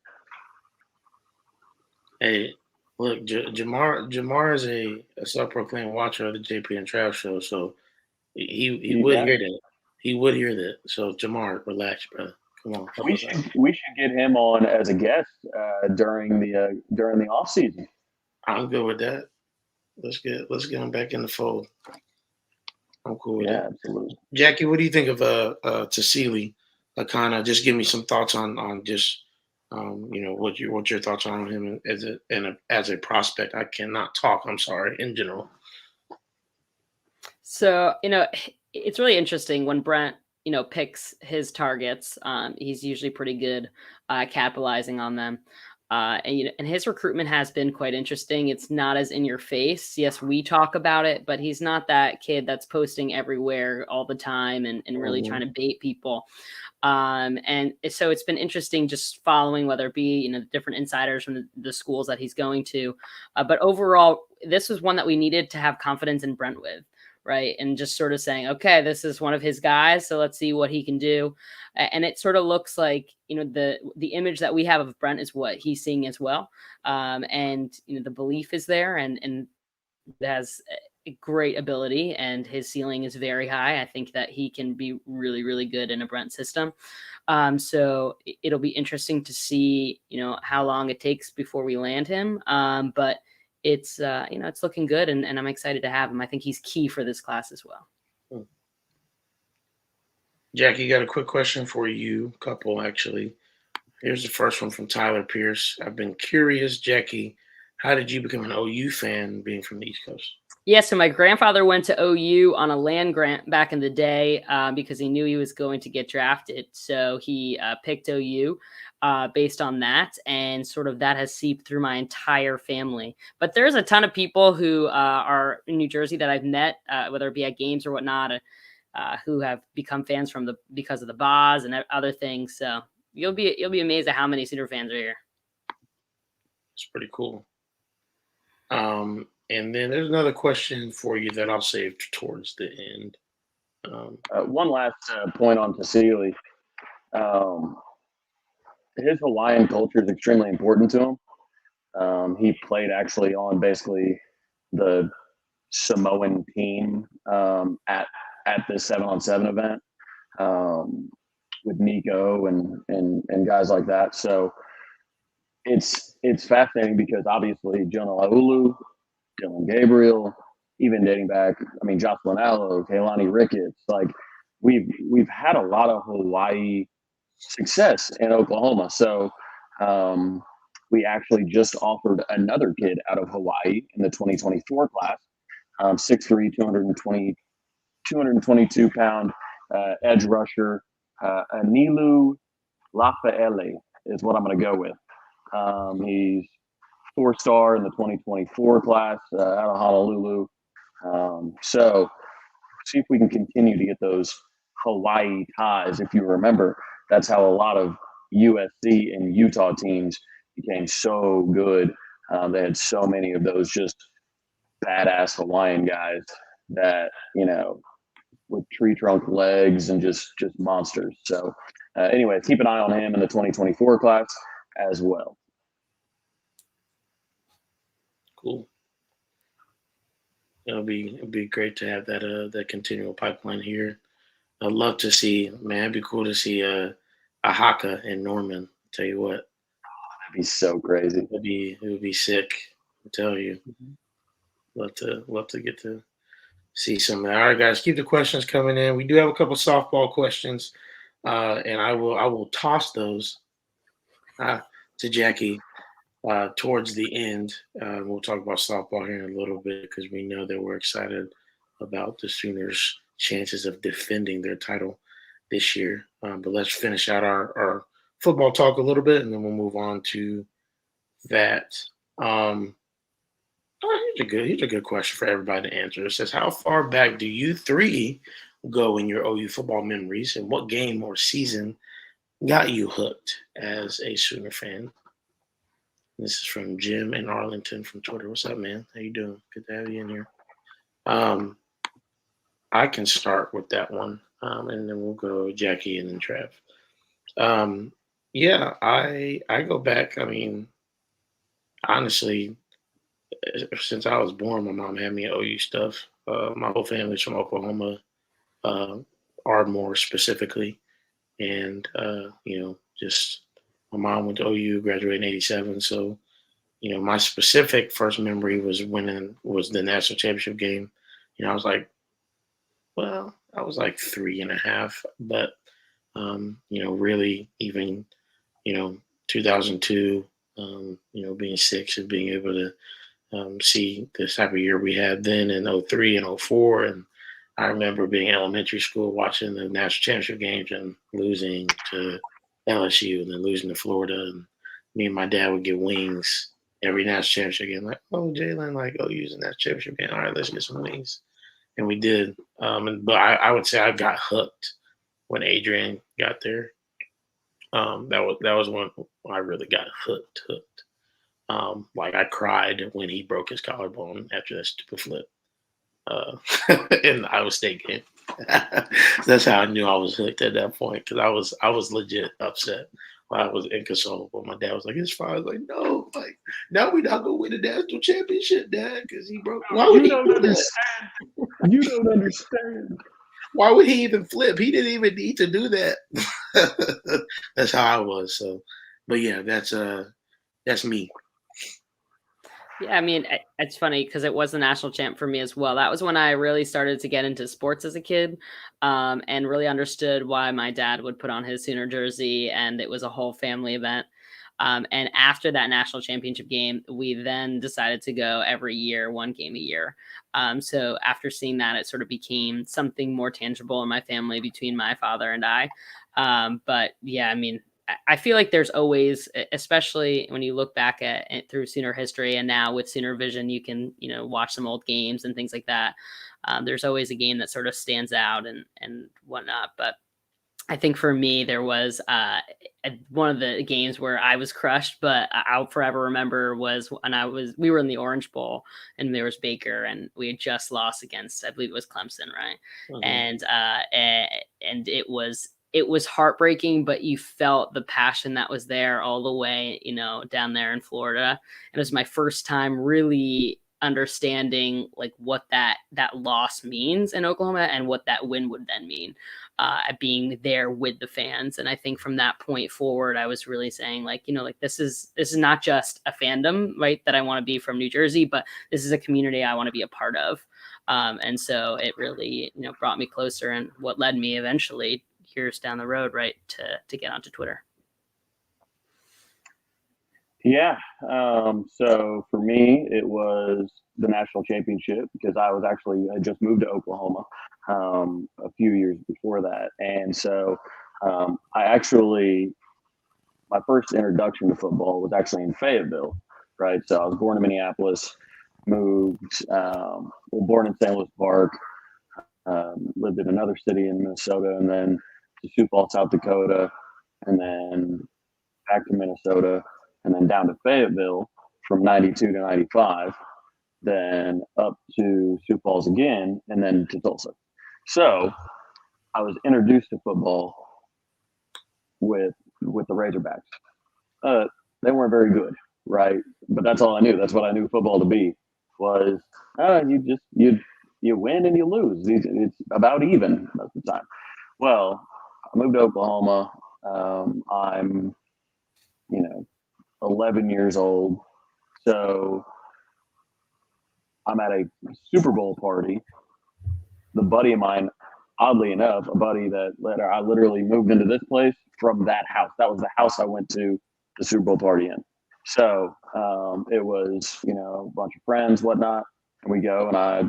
Hey, look, Jamar is a self-proclaimed watcher of the JP and Trav show, so he would hear that. He would hear that. So Jamar, relax, brother. Come on, we should get him on as a guest during the off season. I'm good with that. Let's get him back in the fold. I'm cool with that. Absolutely. Jackie, what do you think of Tassili? Kind of just give me some thoughts on just what your thoughts are on him as a prospect. I cannot talk. I'm sorry. In general. So it's really interesting when Brent picks his targets. He's usually pretty good capitalizing on them. And his recruitment has been quite interesting. It's not as in your face. Yes, we talk about it, but he's not that kid that's posting everywhere all the time and really trying to bait people. And so it's been interesting just following whether it be, the different insiders from the schools that he's going to. But overall, this was one that we needed to have confidence in Brent with. Right. And just sort of saying, okay, this is one of his guys. So let's see what he can do. And it sort of looks like, the image that we have of Brent is what he's seeing as well. And the belief is there and has a great ability and his ceiling is very high. I think that he can be really, really good in a Brent system. So it'll be interesting to see, how long it takes before we land him. But it's it's looking good and I'm excited to have him. I think he's key for this class as well. Jackie, got a quick question for you, couple actually. Here's the first one from Tyler Pierce. I've been curious, Jackie, how did you become an OU fan being from the East Coast? Yeah, so my grandfather went to OU on a land grant back in the day because he knew he was going to get drafted. So he picked OU based on that. And sort of that has seeped through my entire family. But there's a ton of people who are in New Jersey that I've met, whether it be at games or whatnot, who have become fans because of the Boz and other things. So you'll be amazed at how many Cedar fans are here. It's pretty cool. And then there's another question for you that I'll save towards the end. One last point on Tassili. His Hawaiian culture is extremely important to him. He played actually on basically the Samoan team at the 7-on-7 event with Nico and guys like that. So it's fascinating because obviously Jonah Laulu, Dylan Gabriel, even dating back, Jocelyn Allo, Kaylani Ricketts, like we've had a lot of Hawaii success in Oklahoma. So we actually just offered another kid out of Hawaii in the 2024 class, 6'3", 222-pound edge rusher, Anilu Lafaele is what I'm going to go with. He's 4-star in the 2024 class out of Honolulu. So see if we can continue to get those Hawaii ties. If you remember, that's how a lot of USC and Utah teams became so good. They had so many of those just badass Hawaiian guys that, with tree trunk legs and just monsters. So anyway, keep an eye on him in the 2024 class as well. Cool. It'll be great to have that continual pipeline here. I'd love to see, man. It'd be cool to see a Haka in Norman. I'll tell you what, that'd be so crazy. It would be sick. I tell you. Love to get to see some of that. All right, guys, keep the questions coming in. We do have a couple softball questions, and I will toss those to Jackie towards the end. We'll talk about softball here in a little bit because we know that we're excited about the Sooners' chances of defending their title this year. But let's finish out our football talk a little bit, and then we'll move on to that. Here's a good question for everybody to answer. It says, how far back do you three go in your OU football memories, and what game or season got you hooked as a Sooner fan? This is from Jim in Arlington from Twitter. What's up, man? How you doing? Good to have you in here. I can start with that one, and then we'll go Jackie and then Trav. Yeah, I go back. I mean, honestly, since I was born, my mom had me OU stuff. My whole family's from Oklahoma, Ardmore specifically, and just my mom went to OU, graduated in '87. So, my specific first memory was the national championship game. I was like 3.5, but really even 2002, being 6 and being able to see the type of year we had then in 03 and 04. And I remember being in elementary school watching the national championship games and losing to LSU and then losing to Florida. And me and my dad would get wings every national championship game. Like, oh, Jalen, using that championship game. All right, let's get some wings. And we did. But I would say I got hooked when Adrian got there. That was when I really got hooked. I cried when he broke his collarbone after that stupid flip in the Iowa State game. That's how I knew I was hooked at that point, because I was legit upset. I was inconsolable. My dad was like, "It's fine." I was like, "No, now we're not gonna win the national championship, Dad, because he broke." Why would he do that? You don't understand. Why would he even flip? He didn't even need to do that. That's how I was. So, but yeah, that's me. Yeah, I mean, it's funny because it was the national champ for me as well. That was when I really started to get into sports as a kid, and really understood why my dad would put on his Sooner jersey, and it was a whole family event. And after that national championship game, we then decided to go every year, one game a year. So after seeing that, it sort of became something more tangible in my family between my father and I. But yeah, I mean, I feel like there's always, especially when you look back at it through Sooner history, and now with Sooner Vision, you can, watch some old games and things like that. There's always a game that sort of stands out and whatnot. But I think for me, there was one of the games where I was crushed, but I'll forever remember was when we were in the Orange Bowl, and there was Baker, and we had just lost against, I believe it was Clemson, right? Mm-hmm. And it was heartbreaking, but you felt the passion that was there all the way, down there in Florida. And it was my first time really understanding what that loss means in Oklahoma and what that win would then mean, being there with the fans. And I think from that point forward, I was really saying this is not just a fandom, right, that I want to be from New Jersey, but this is a community I want to be a part of. And so it really, brought me closer, and what led me eventually years down the road, right, to get onto Twitter. Yeah. So for me, it was the national championship, because I just moved to Oklahoma a few years before that. And so my first introduction to football was actually in Fayetteville, right? So I was born in Minneapolis, moved, born in St. Louis Park, lived in another city in Minnesota, and then to Sioux Falls, South Dakota, and then back to Minnesota, and then down to Fayetteville from 92 to 95, then up to Sioux Falls again, and then to Tulsa. So I was introduced to football with the Razorbacks. They weren't very good, right? But that's all I knew. That's what I knew football to be, was you win and you lose. It's about even most of the time. Well, I moved to Oklahoma. I'm 11 years old. So I'm at a Super Bowl party. The buddy of mine, oddly enough, a buddy that later I literally moved into this place from that house. That was the house I went to the Super Bowl party in. So it was, a bunch of friends, whatnot, and we go and I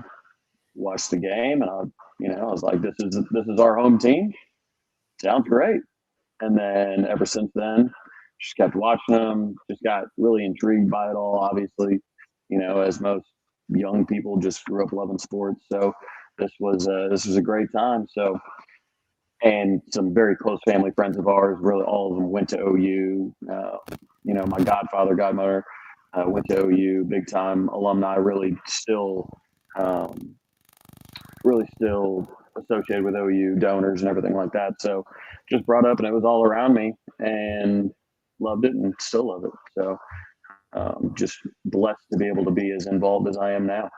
watched the game, and I was like, this is our home team. Sounds great. And then ever since then, just kept watching them. Just got really intrigued by it all. Obviously, as most young people, just grew up loving sports. So this was a great time. So, and some very close family friends of ours, really all of them went to OU. My godmother went to OU, big time alumni, really still associated with OU, donors and everything like that. So just brought up, and it was all around me, and loved it and still love it. So just blessed to be able to be as involved as I am now.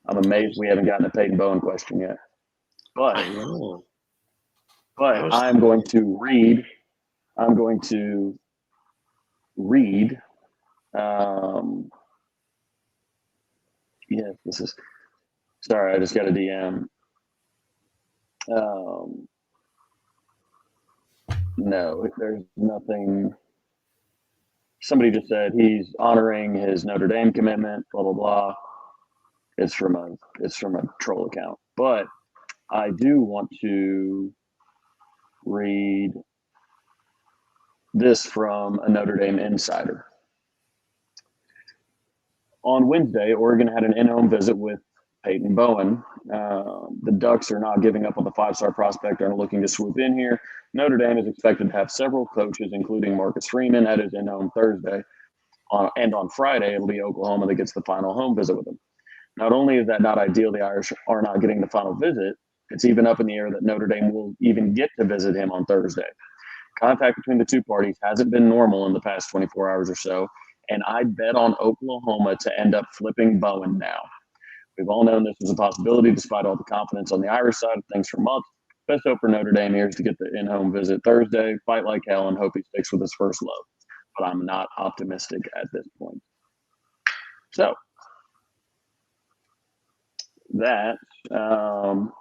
I'm amazed we haven't gotten a Peyton Bowen question yet. But I'm going to read. Yes, this is. Sorry, I just got a DM. No, there's nothing. Somebody just said he's honoring his Notre Dame commitment. Blah blah blah. It's from a troll account, but I do want to read this from a Notre Dame insider. On Wednesday, Oregon had an in-home visit with Peyton Bowen. The Ducks are not giving up on the five-star prospect and are looking to swoop in here. Notre Dame is expected to have several coaches, including Marcus Freeman, at his in-home Thursday. And on Friday, it'll be Oklahoma that gets the final home visit with him. Not only is that not ideal, the Irish are not getting the final visit, it's even up in the air that Notre Dame will even get to visit him on Thursday. Contact between the two parties hasn't been normal in the past 24 hours or so, and I'd bet on Oklahoma to end up flipping Bowen now. We've all known this was a possibility despite all the confidence on the Irish side of things for months. Best hope for Notre Dame here is to get the in-home visit Thursday, fight like hell, and hope he sticks with his first love. But I'm not optimistic at this point. So that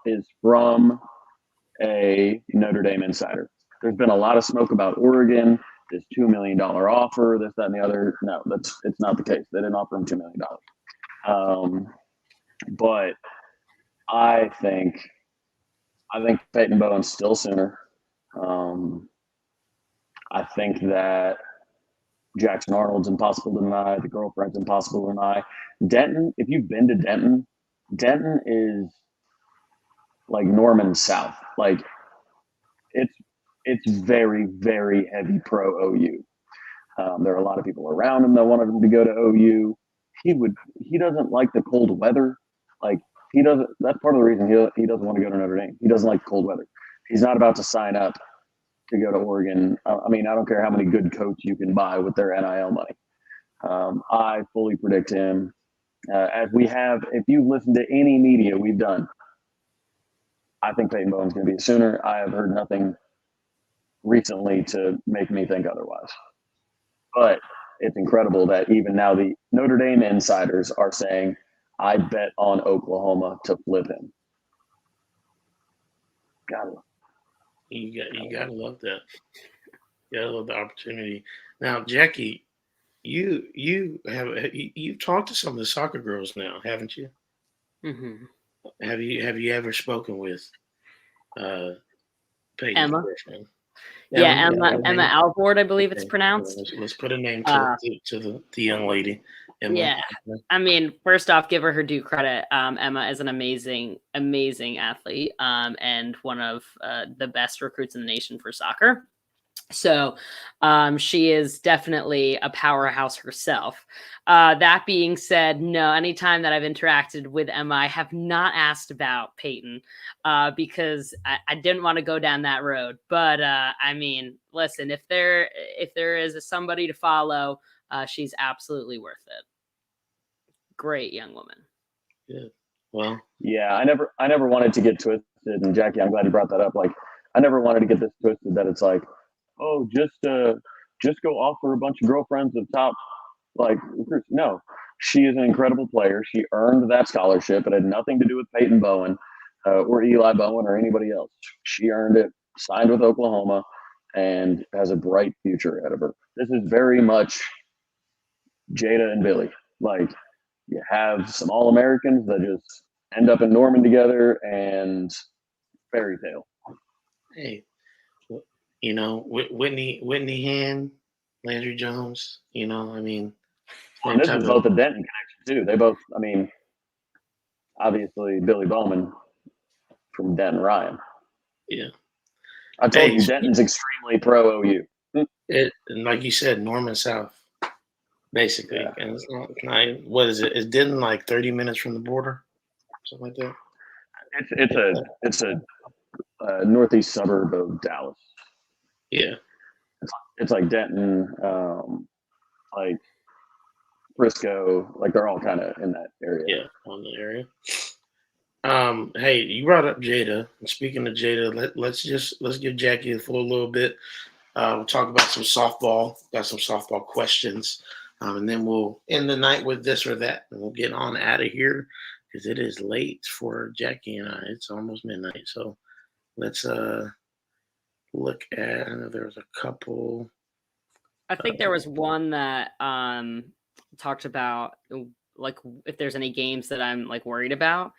is from a Notre Dame insider. There's been a lot of smoke about Oregon, this $2 million offer, this, that, and the other. No, it's not the case. They didn't offer him $2 million. But I think Peyton Bowen's still Sooner. I think that Jackson Arnold's impossible to deny. The girlfriend's impossible to deny. Denton, if you've been to Denton is like Norman South. Like it's very, very heavy pro OU. There are a lot of people around him that wanted him to go to OU. He doesn't like the cold weather. Like that's part of the reason he doesn't want to go to Notre Dame. He doesn't like cold weather. He's not about to sign up to go to Oregon. I mean, I don't care how many good coats you can buy with their NIL money. I fully predict him. As we have, if you've listened to any media we've done, I think Peyton Bowen's going to be a Sooner. I have heard nothing recently to make me think otherwise. But it's incredible that even now the Notre Dame insiders are saying, I bet on Oklahoma to flip him. You gotta love that. You gotta love the opportunity. Now, Jackie, you've talked to some of the soccer girls now, haven't you? Mm-hmm. Have you ever spoken with Peyton's Emma? girlfriend? Yeah, Emma Alvord, I believe it's pronounced. Let's put a name to the young lady. Emma. Yeah, I mean, first off, give her due credit. Emma is an amazing athlete, and one of the best recruits in the nation for soccer. So she is definitely a powerhouse herself. That being said, no, anytime that I've interacted with Emma, I have not asked about Peyton because I didn't want to go down that road. But I mean, listen, if there is somebody to follow, she's absolutely worth it. Great young woman. Yeah. Well, yeah, I never wanted to get twisted. And Jackie, I'm glad you brought that up. Like, I never wanted to get this twisted that it's like, oh, just just go offer a bunch of girlfriends of top like recruits. No, she is an incredible player. She earned that scholarship. It had nothing to do with Peyton Bowen or Eli Bowen or anybody else. She earned it, signed with Oklahoma, and has a bright future ahead of her. This is very much Jada and Billy. Like, you have some All-Americans that just end up in Norman together, and fairy tale. Hey, Whitney Hand, Landry Jones. I mean, And this is both a Denton connection too. They both, I mean, obviously Billy Bowman from Denton Ryan. Yeah. I told you Denton's extremely pro OU. And like you said, Norman South, basically. Yeah. And it's not, what is it? Is Denton like 30 minutes from the border? Something like that? It's a northeast suburb of Dallas. Yeah. It's like Denton, like Frisco, like they're all kind of in that area. Yeah, on the area. Hey, you brought up Jada. And speaking of Jada, let's give Jackie the floor a little bit. We'll talk about some softball. Got some softball questions, and then we'll end the night with this or that, and we'll get on out of here because it is late for Jackie and I. It's almost midnight, so let's look at. I know there was a couple. I think there was one that talked about like if there's any games that I'm like worried about.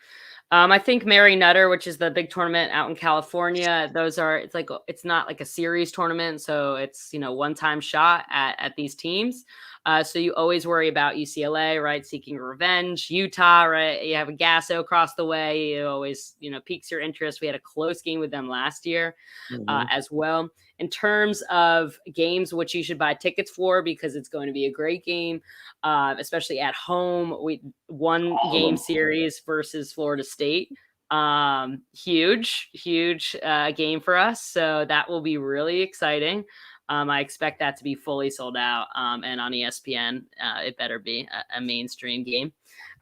I think Mary Nutter, which is the big tournament out in California, it's not like a series tournament. So it's, one-time shot at these teams. So you always worry about UCLA, right? Seeking revenge. Utah, right? You have a Gasso across the way. It always, piques your interest. We had a close game with them last year as well. In terms of games, which you should buy tickets for because it's going to be a great game, especially at home. We one game series versus Florida State. Huge game for us. So that will be really exciting. I expect that to be fully sold out. And on ESPN, it better be a mainstream game.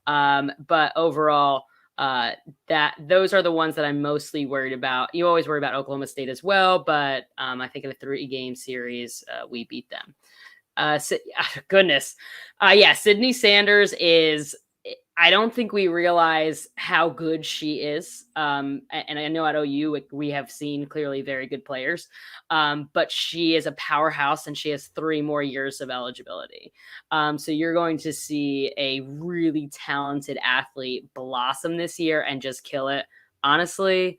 But overall, those are the ones that I'm mostly worried about. You always worry about Oklahoma State as well, but I think in a 3-game series, we beat them. Goodness. Sydney Sanders is, I don't think we realize how good she is. And I know at OU, we have seen clearly very good players, but she is a powerhouse and she has 3 more years of eligibility. So you're going to see a really talented athlete blossom this year and just kill it. Honestly,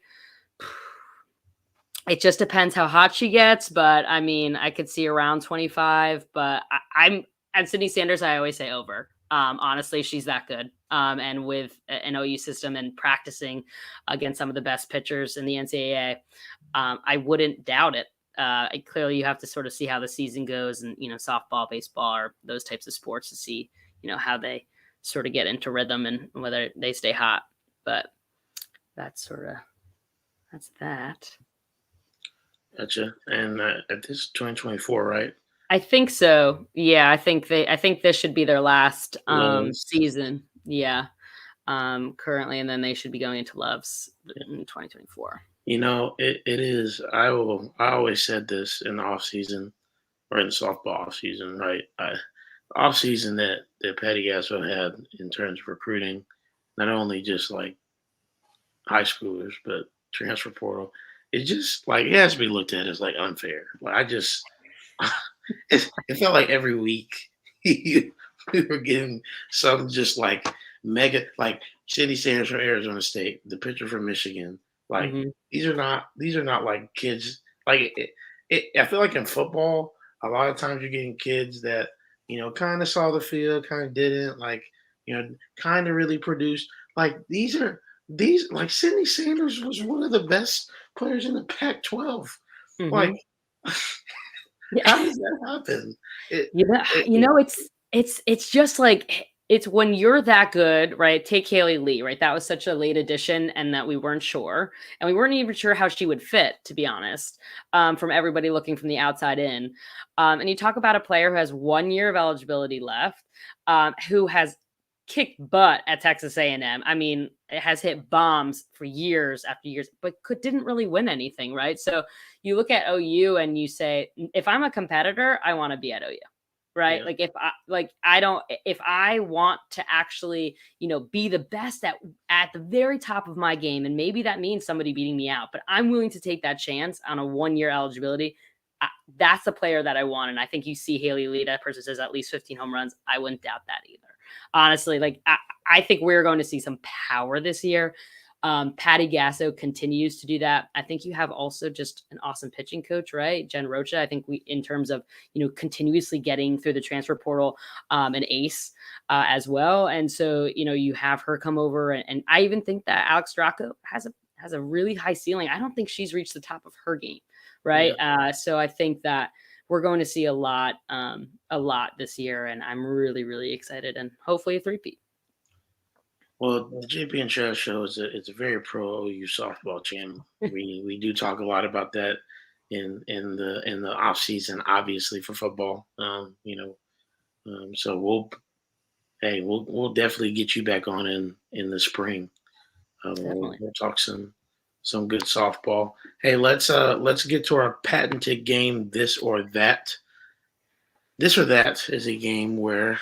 it just depends how hot she gets, but I mean, I could see around 25, but I'm at Sydney Sanders. I always say over. Honestly, she's that good. And with an OU system and practicing against some of the best pitchers in the NCAA, I wouldn't doubt it. Clearly, you have to sort of see how the season goes and, softball, baseball, or those types of sports to see, how they sort of get into rhythm and whether they stay hot. But that's that. Gotcha. And at this 2024, right? I think so. Yeah, I think this should be their last season. Yeah. Currently, and then they should be going into Loves in 2024. It is. I always said this in the off season or in the softball off season, right? Off season that Patty Gasso had in terms of recruiting, not only just like high schoolers, but transfer portal. It's just like it has to be looked at as like unfair. Like it felt like every week we were getting some just like mega, like Sydney Sanders from Arizona State, the pitcher from Michigan. Like these are not like kids. Like I feel like in football, a lot of times you're getting kids that kind of saw the field, kind of didn't, like kind of really produced. Like these like Sydney Sanders was one of the best players in the Pac-12. Like. How does that happen? It's just like it's when you're that good, right? Take Haley Lee, right? That was such a late addition, and that we weren't sure, and we weren't even sure how she would fit, to be honest. From everybody looking from the outside in, and you talk about a player who has 1 year of eligibility left, who has kicked butt at Texas A&M. I mean, has hit bombs for years after years, but didn't really win anything, right? So you look at OU and you say, if I'm a competitor, I want to be at OU. Right. Yeah. If I want to actually, be the best at the very top of my game, and maybe that means somebody beating me out, but I'm willing to take that chance on a 1-year eligibility. That's the player that I want. And I think you see Haley lead. That person says at least 15 home runs. I wouldn't doubt that either. Honestly, I think we're going to see some power this year. Patty Gasso continues to do that. I think you have also just an awesome pitching coach, right? Jen Rocha. I think in terms of, continuously getting through the transfer portal, an ace as well. And so, you have her come over, and I even think that Alex Draco has a really high ceiling. I don't think she's reached the top of her game. Right. Yeah. So I think that we're going to see a lot this year, and I'm really, really excited, and hopefully a three-peat. Well, the JP and Trav show is a very pro OU softball channel. We do talk a lot about that in the off season, obviously for football. So we'll definitely get you back on in the spring. We'll talk some good softball. Hey, let's get to our patented game, This or That. This or That is a game where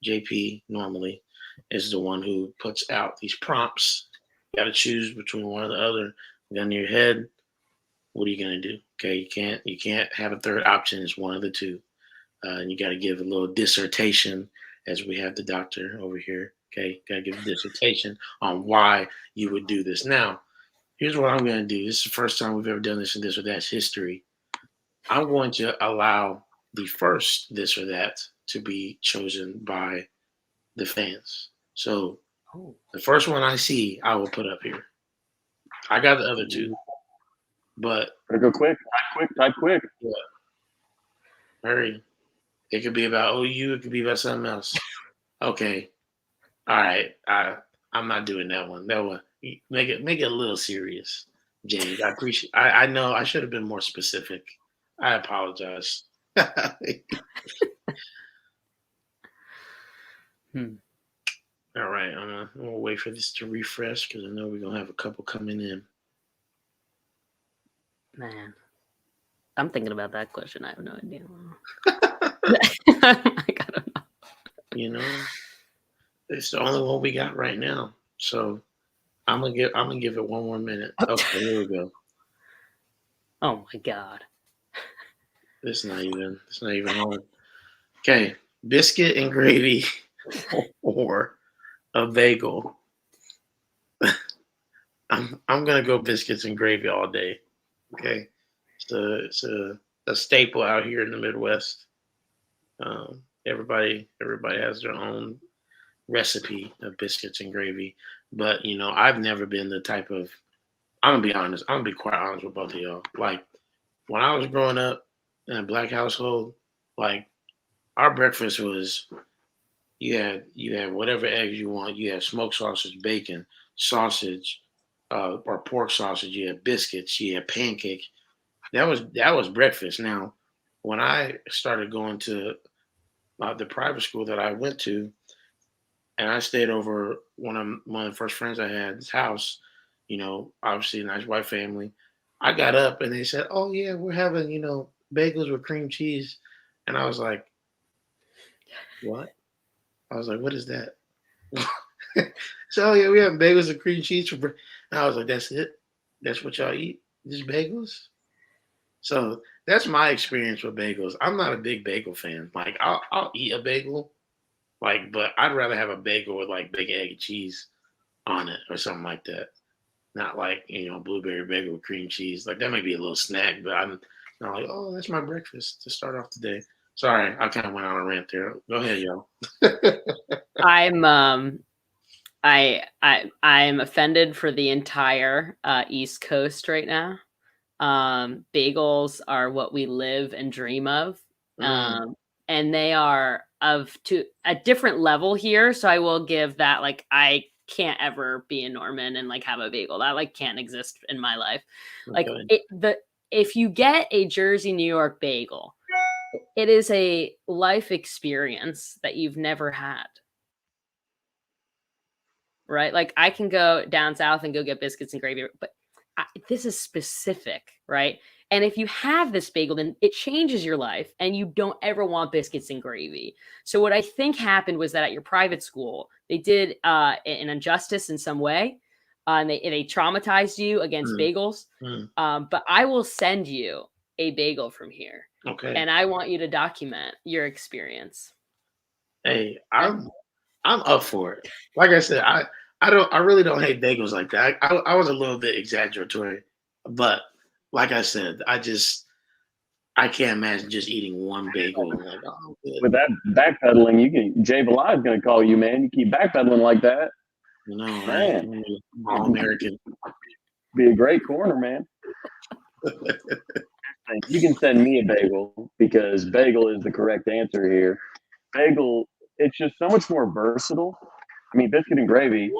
JP normally is the one who puts out these prompts. You got to choose between one or the other. Gun to your head. What are you gonna do? Okay, you can't have a third option. It's one of the two. And you got to give a little dissertation, as we have the doctor over here. Okay, got to give a dissertation on why you would do this. Now, here's what I'm gonna do. This is the first time we've ever done this in This or That's history. I'm going to allow the first This or That to be chosen by the fans. So the first one I see, I will put up here. I got the other two, but go quick, type quick. Yeah. Hurry. It could be about OU. It could be about something else. Okay. All right. I'm not doing that one. That one. Make it a little serious, James. I appreciate. I know I should have been more specific. I apologize. All right, I'm gonna wait for this to refresh because I know we're gonna have a couple coming in. Man, I'm thinking about that question. I have no idea. I don't know. It's the only one we got right now. So I'm gonna give it one more minute. Okay, here we go. Oh my God. It's not even hard. Okay, biscuit and gravy or a bagel. I'm gonna go biscuits and gravy all day. Okay, it's a staple out here in the Midwest. Everybody has their own recipe of biscuits and gravy, but I've never been the type of. I'm gonna be honest. I'm gonna be quite honest with both of y'all. Like when I was growing up in a Black household, like our breakfast was you had whatever eggs you want. You had smoked sausage, bacon, sausage, or pork sausage. You had biscuits. You had pancakes. That was breakfast. Now, when I started going to the private school that I went to, and I stayed over one of the first friends I had's house, obviously a nice white family. I got up and they said, "Oh yeah, we're having bagels with cream cheese," and I was like, "What?" I was like, "What is that?" So, yeah, we have bagels and cream cheese. And I was like, "That's it? That's what y'all eat? Just bagels?" So that's my experience with bagels. I'm not a big bagel fan. Like, I'll eat a bagel, but I'd rather have a bagel with like bacon, egg, and cheese on it or something like that. Not like blueberry bagel with cream cheese. Like that might be a little snack, but I'm not like, oh, that's my breakfast to start off the day. Sorry, I kind of went on a rant there. Go ahead, y'all. I'm offended for the entire East Coast right now. Bagels are what we live and dream of, and they are to a different level here. So I will give that. Like I can't ever be in Norman and have a bagel. That can't exist in my life. Okay. If you get a Jersey, New York bagel, it is a life experience that you've never had. right? Like I can go down south and go get biscuits and gravy, but this is specific, right? And if you have this bagel, then it changes your life and you don't ever want biscuits and gravy. So what I think happened was that at your private school, they did an injustice in some way. And they traumatized you against bagels. But I will send you a bagel from here. Okay. And I want you to document your experience. Hey, I'm up for it. Like I said, I really don't hate bagels like that. I was a little bit exaggeratory, but like I said, I can't imagine just eating one bagel. And like, oh, good. With that backpedaling, Jay Beli's going to call you, man. You keep backpedaling like that. You know, Man. right? All American. Be a great corner, man. You can send me a bagel because bagel is the correct answer here. Bagel, it's just so much more versatile. I mean, biscuit and gravy,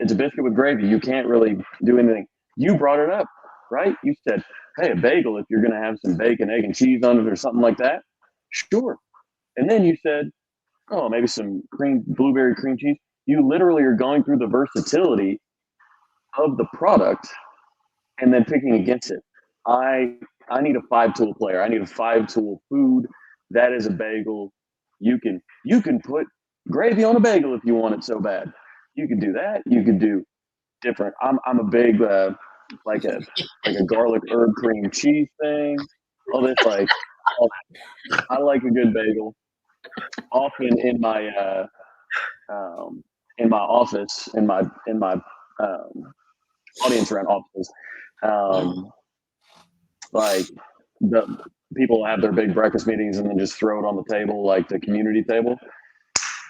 it's a biscuit with gravy. You can't really do anything. You brought it up, right? You said, hey, a bagel, if you're going to have some bacon, egg, and cheese on it or something like that, sure. And then you said, oh, maybe some blueberry cream cheese. You literally are going through the versatility of the product and then picking against it. I need a 5-tool player. I need a 5-tool food. That is a bagel. You can put gravy on a bagel if you want it so bad. You could do that. You could do different. I'm a big like a garlic herb cream cheese thing. All this I like a good bagel. Often in my office, in my audience around offices, like the people have their big breakfast meetings and then just throw it on the table, like the community table.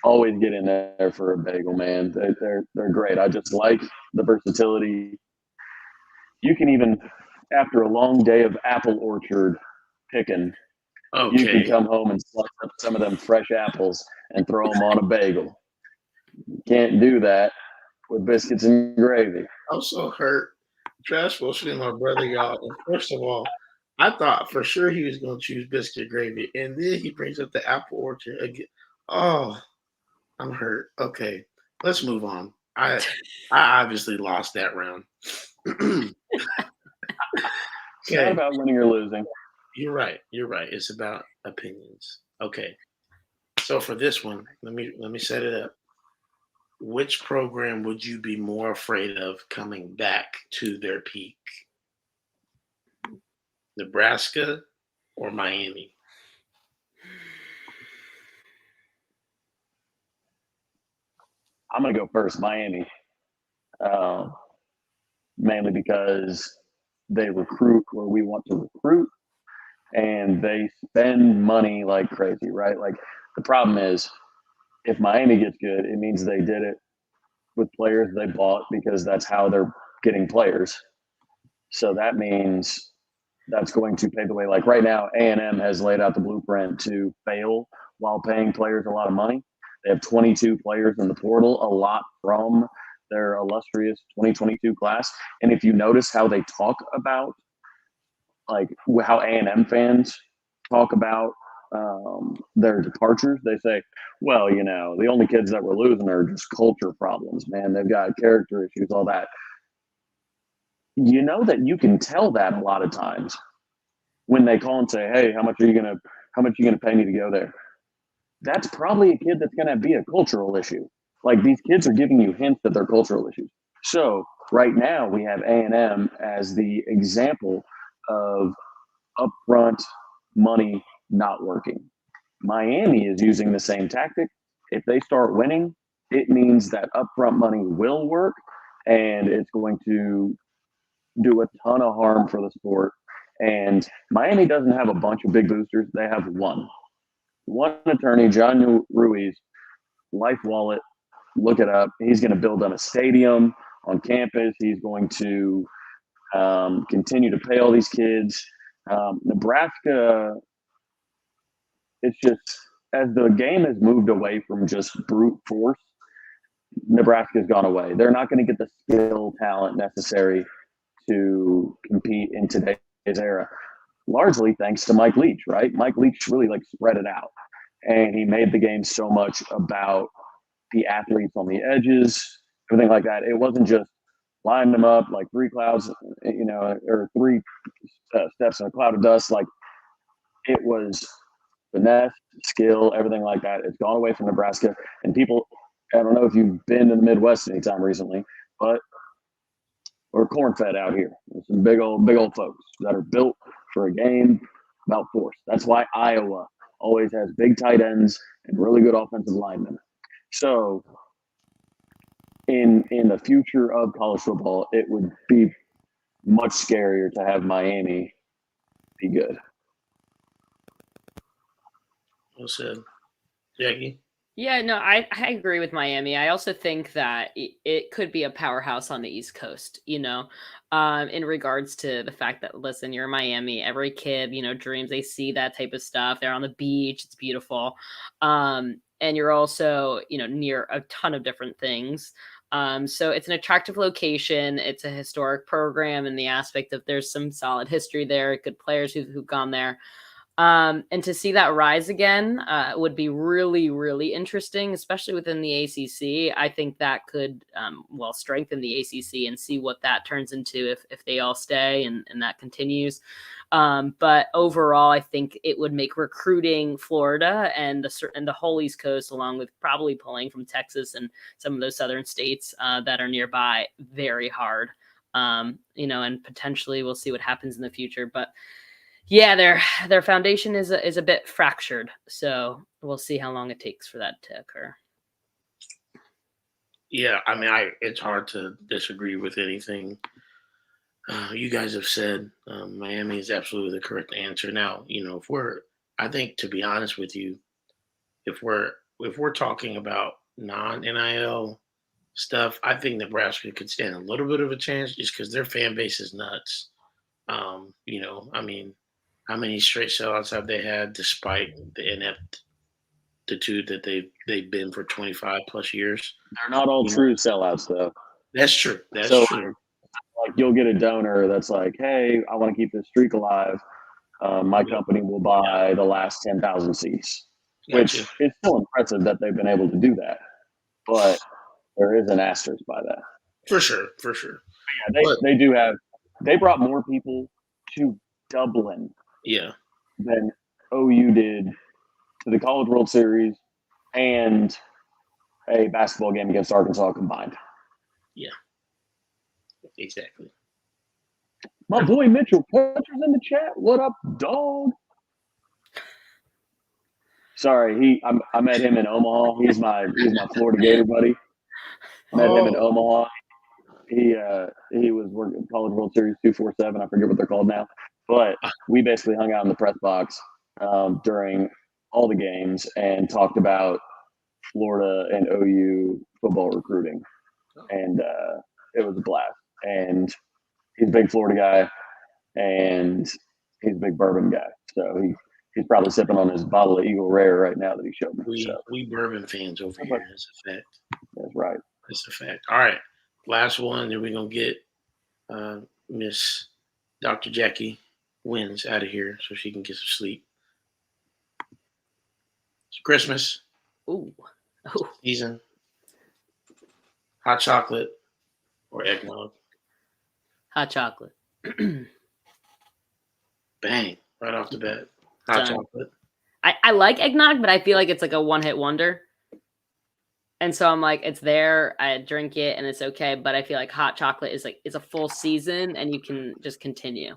Always get in there for a bagel, man. They're great. I just like the versatility. You can even, after a long day of apple orchard picking, you can come home and slice up some of them fresh apples and throw them on a bagel. Can't do that with biscuits and gravy. I'm so hurt. Trash supposed to be my brother, y'all. And first of all, I thought for sure he was going to choose biscuit gravy, and then he brings up the apple orchard again. Oh, I'm hurt. Okay, let's move on. I obviously lost that round. It's not about winning or losing. You're right. It's about opinions. Okay. So for this one, let me set it up. Which program would you be more afraid of coming back to their peak? Nebraska or Miami? I'm going to go first, Miami. Mainly because they recruit where we want to recruit and they spend money like crazy, right? Like the problem is if Miami gets good, it means they did it with players they bought because that's how they're getting players. So that means that's going to pave the way. Like right now, A&M has laid out the blueprint to fail while paying players a lot of money. They have 22 players in the portal, a lot from their illustrious 2022 class. And if you notice how they talk about, like how A&M fans talk about their departures, they say, well, you know, the only kids that we're losing are just culture problems, man. They've got character issues, all that. You know that you can tell that a lot of times when they call and say, hey, how much are you gonna pay me to go there? That's probably a kid that's gonna be a cultural issue. Like these kids are giving you hints that they're cultural issues. So right now we have A&M as the example of upfront money not working. Miami is using the same tactic. If they start winning, it means that upfront money will work and it's going to do a ton of harm for the sport. And Miami doesn't have a bunch of big boosters. They have one attorney, John Ruiz, Life Wallet. Look it up. He's going to build them a stadium on campus. He's going to continue to pay all these kids. Nebraska, it's just as the game has moved away from just brute force, Nebraska's gone away. They're not going to get the skill talent necessary to compete in today's era, largely thanks to Mike Leach, right? Mike Leach really like spread it out and he made the game so much about the athletes on the edges, everything like that. It wasn't just line them up like three clouds, or three steps in a cloud of dust. Like it was finesse, skill, everything like that. It's gone away from Nebraska, and people. I don't know if you've been to the Midwest anytime recently, but we're corn fed out here. There's some big old folks that are built for a game about force. That's why Iowa always has big tight ends and really good offensive linemen. So in the future of college football, it would be much scarier to have Miami be good. Well said. Jackie? Yeah, no, I agree with Miami. I also think that it could be a powerhouse on the East Coast, in regards to the fact that, listen, you're in Miami, every kid, dreams, they see that type of stuff. They're on the beach. It's beautiful. And you're also, near a ton of different things. So it's an attractive location. It's a historic program in the aspect of there's some solid history there, good players who've gone there. And to see that rise again would be really, really interesting, especially within the ACC. I think that could, strengthen the ACC and see what that turns into if they all stay and that continues. But overall, I think it would make recruiting Florida and the whole East Coast, along with probably pulling from Texas and some of those southern states that are nearby, very hard. And potentially we'll see what happens in the future. But yeah, their foundation is a bit fractured, so we'll see how long it takes for that to occur. Yeah, I mean, it's hard to disagree with anything you guys have said. Miami is absolutely the correct answer. Now, I think, to be honest with you, if we're talking about non-NIL stuff, I think Nebraska could stand a little bit of a chance just because their fan base is nuts. I mean, how many straight sellouts have they had despite the ineptitude that they've been for 25 plus years? They're not all true sellouts, though. That's true. That's true. Like you'll get a donor that's like, "Hey, I want to keep this streak alive. My company will buy the last 10,000 seats," which is still impressive that they've been able to do that. But there is an asterisk by that. For sure. Yeah, they do have. They brought more people to Dublin. Yeah. Than OU did to the College World Series and a basketball game against Arkansas combined. Yeah. Exactly. My boy Mitchell Puncher's in the chat. What up, dog? Sorry, I met him in Omaha. He's my Florida Gator buddy. Met him in Omaha. He was working College World Series 247. I forget what they're called now. But we basically hung out in the press box during all the games and talked about Florida and OU football recruiting. And it was a blast. And he's a big Florida guy, and he's a big bourbon guy. So he's probably sipping on his bottle of Eagle Rare right now that he showed me. We bourbon fans over here. That's a fact. That's right. That's a fact. All right. Last one, then we're going to get Miss Dr. Jackie Winz out of here so she can get some sleep. It's Christmas. Ooh. Season. Hot chocolate or eggnog? Hot chocolate. Bang. Right off the bat. Hot chocolate. I like eggnog, but I feel like it's like a one-hit wonder. And so I'm like, it's there, I drink it, and it's okay. But I feel like hot chocolate is a full season, and you can just continue.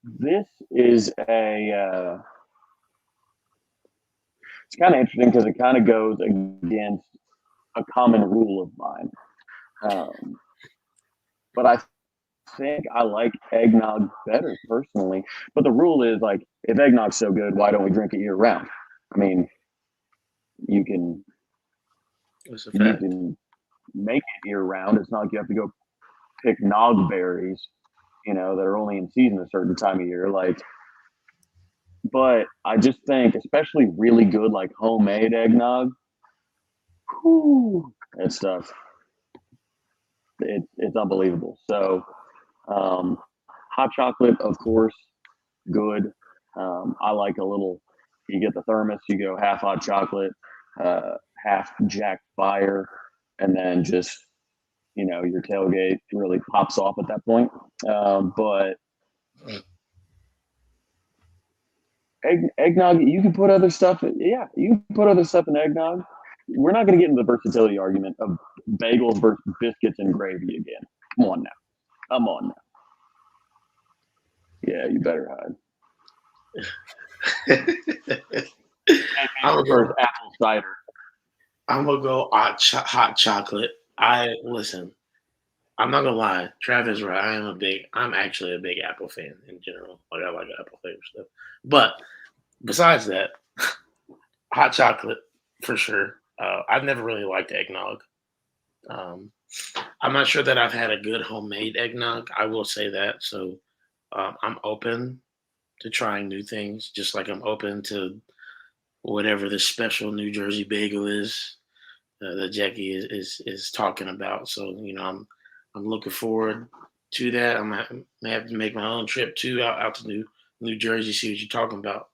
This is it's kind of interesting because it kind of goes against a common rule of mine. But I think I like eggnog better personally. But the rule is like, if eggnog's so good, why don't we drink it year round? I mean, you can make it year round. It's not like you have to go pick nog berries, that are only in season a certain time of year. But I just think, especially really good, like homemade eggnog, that stuff, it's unbelievable. So, hot chocolate, of course, good. I like a little you get the thermos, you go half hot chocolate, half Jack Fire, and then just, your tailgate really pops off at that point. But eggnog, you can put other stuff in. Yeah, you can put other stuff in eggnog. We're not going to get into the versatility argument of bagels versus biscuits and gravy again. Come on now. Yeah, you better hide. I'm gonna go apple cider. I'm gonna go hot chocolate. Listen. I'm not gonna lie. Trav is right. I'm actually a big Apple fan in general. Like I like Apple flavor stuff. But besides that, hot chocolate for sure. I've never really liked eggnog. I'm not sure that I've had a good homemade eggnog. I will say that. So I'm open to trying new things, just like I'm open to whatever the special New Jersey bagel is that Jackie is talking about. So I'm looking forward to that. May have to make my own trip too out to New Jersey, see what you're talking about.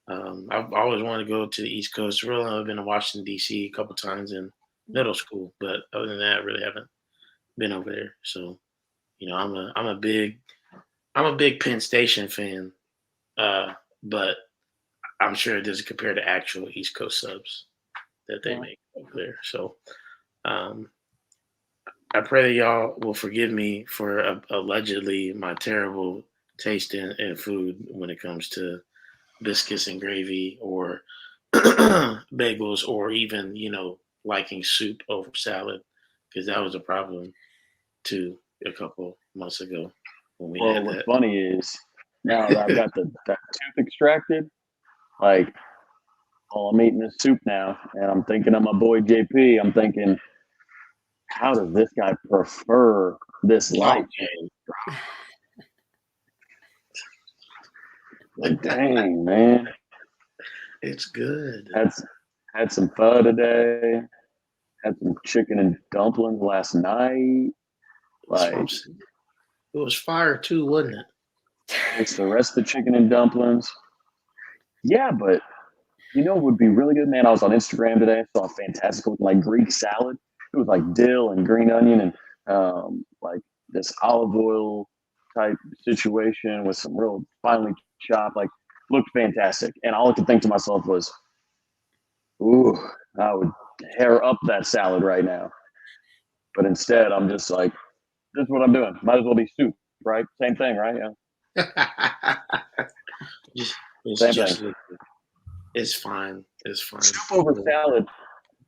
I've always wanted to go to the East Coast. Really, I've been to Washington D.C. a couple times in middle school, but other than that, I really haven't been over there. So, I'm a big Penn Station fan, but I'm sure it doesn't compare to actual East Coast subs that they make over there. So, I pray that y'all will forgive me for allegedly my terrible taste in food when it comes to biscuits and gravy or bagels or even, liking soup over salad, because that was a problem too a couple months ago when we had What's that. funny is now that I've got that tooth extracted, like, I'm eating this soup now, and I'm thinking of my boy JP. I'm thinking, how does this guy prefer this life? Like, dang, man. It's good. Had some pho today. Had some chicken and dumplings last night. Like, it was fire too, wasn't it? It's the rest of the chicken and dumplings. Yeah, but what would be really good, man? I was on Instagram today. I saw a fantastic looking Greek salad. It was like dill and green onion and like this olive oil type situation with some real finely chopped, looked fantastic. And all I could think to myself was, ooh, I would hair up that salad right now. But instead, I'm just like, this is what I'm doing. Might as well be soup, right? Same thing, right? Yeah. It's fine. It's fine. Soup over salad.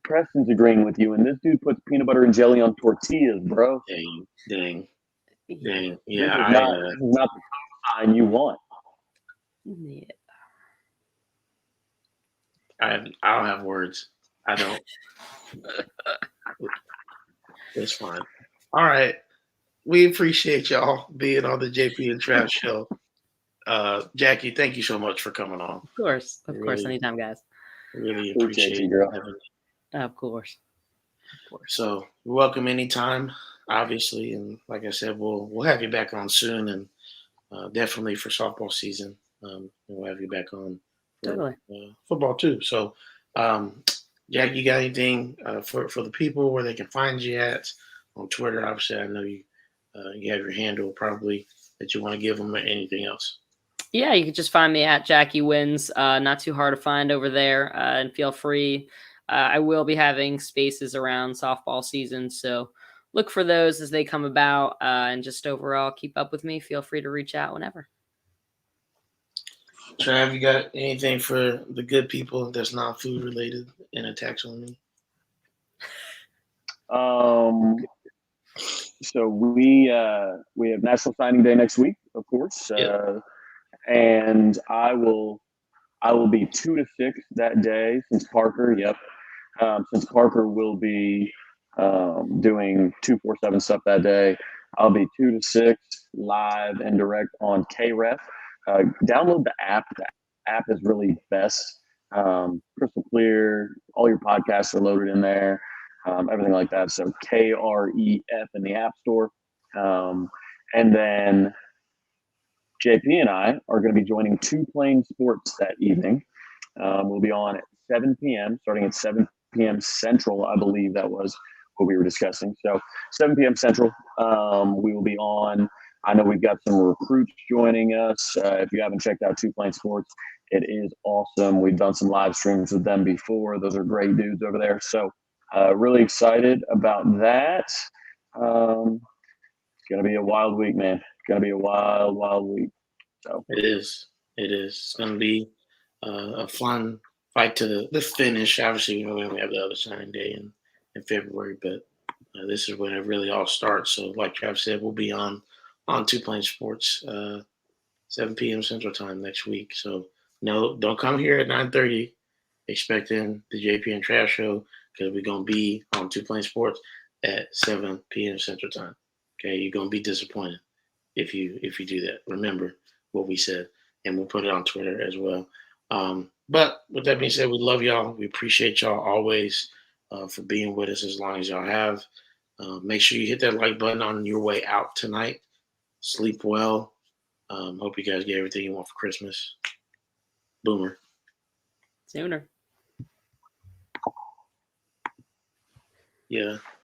Preston's agreeing with you, and this dude puts peanut butter and jelly on tortillas, bro. Dang. Yeah, this is not the sign you want. Yeah. I don't have words. I don't. It's fine. All right. We appreciate y'all being on the JP and Trav show. Jackie, thank you so much for coming on. Of course, anytime, guys. Really appreciate you, girl. Of course. So you're welcome anytime, obviously, and like I said, we'll have you back on soon, and definitely for softball season, we'll have you back on for football too. So, Jack, you got anything for the people where they can find you at on Twitter? Obviously, I know you have your handle probably that you want to give them, or anything else. Yeah, you can just find me at Jackie Winz. Not too hard to find over there, and feel free. I will be having spaces around softball season, so look for those as they come about, and just overall keep up with me. Feel free to reach out whenever. Trav, you got anything for the good people that's not food related and attacks on me? So we have National Signing Day next week, of course, and I will be 2 to 6 that day since Parker. Since Parker will be doing 247 stuff that day, I'll be 2 to 6 live and direct on KREF. Download the app. The app is really best. Crystal clear. All your podcasts are loaded in there. Everything like that. So KREF in the App Store. And then JP and I are going to be joining Two Plane Sports that evening. We'll be on at 7 p.m., starting at 7 p.m. Central, I believe that was what we were discussing. So 7 p.m. Central, we will be on. I know we've got some recruits joining us. If you haven't checked out Two Plane Sports, it is awesome. We've done some live streams with them before. Those are great dudes over there. So really excited about that. It's going to be a wild week, man. It's going to be a wild, wild week. So It is. It is. It's going to be a fun fight to the finish. Obviously, we only have the other signing day in February, but this is when it really all starts. So, like Trav said, we'll be on Two Plane Sports, 7 p.m. Central Time next week. So, no, don't come here at 9:30 expecting the JP and Trav show because we're going to be on Two Plane Sports at 7 p.m. Central Time. Okay, you're going to be disappointed if you do that. Remember what we said, and we'll put it on Twitter as well. But with that being said, we love y'all. We appreciate y'all always for being with us as long as y'all have. Make sure you hit that like button on your way out tonight. Sleep well. Hope you guys get everything you want for Christmas. Boomer. Sooner. Yeah.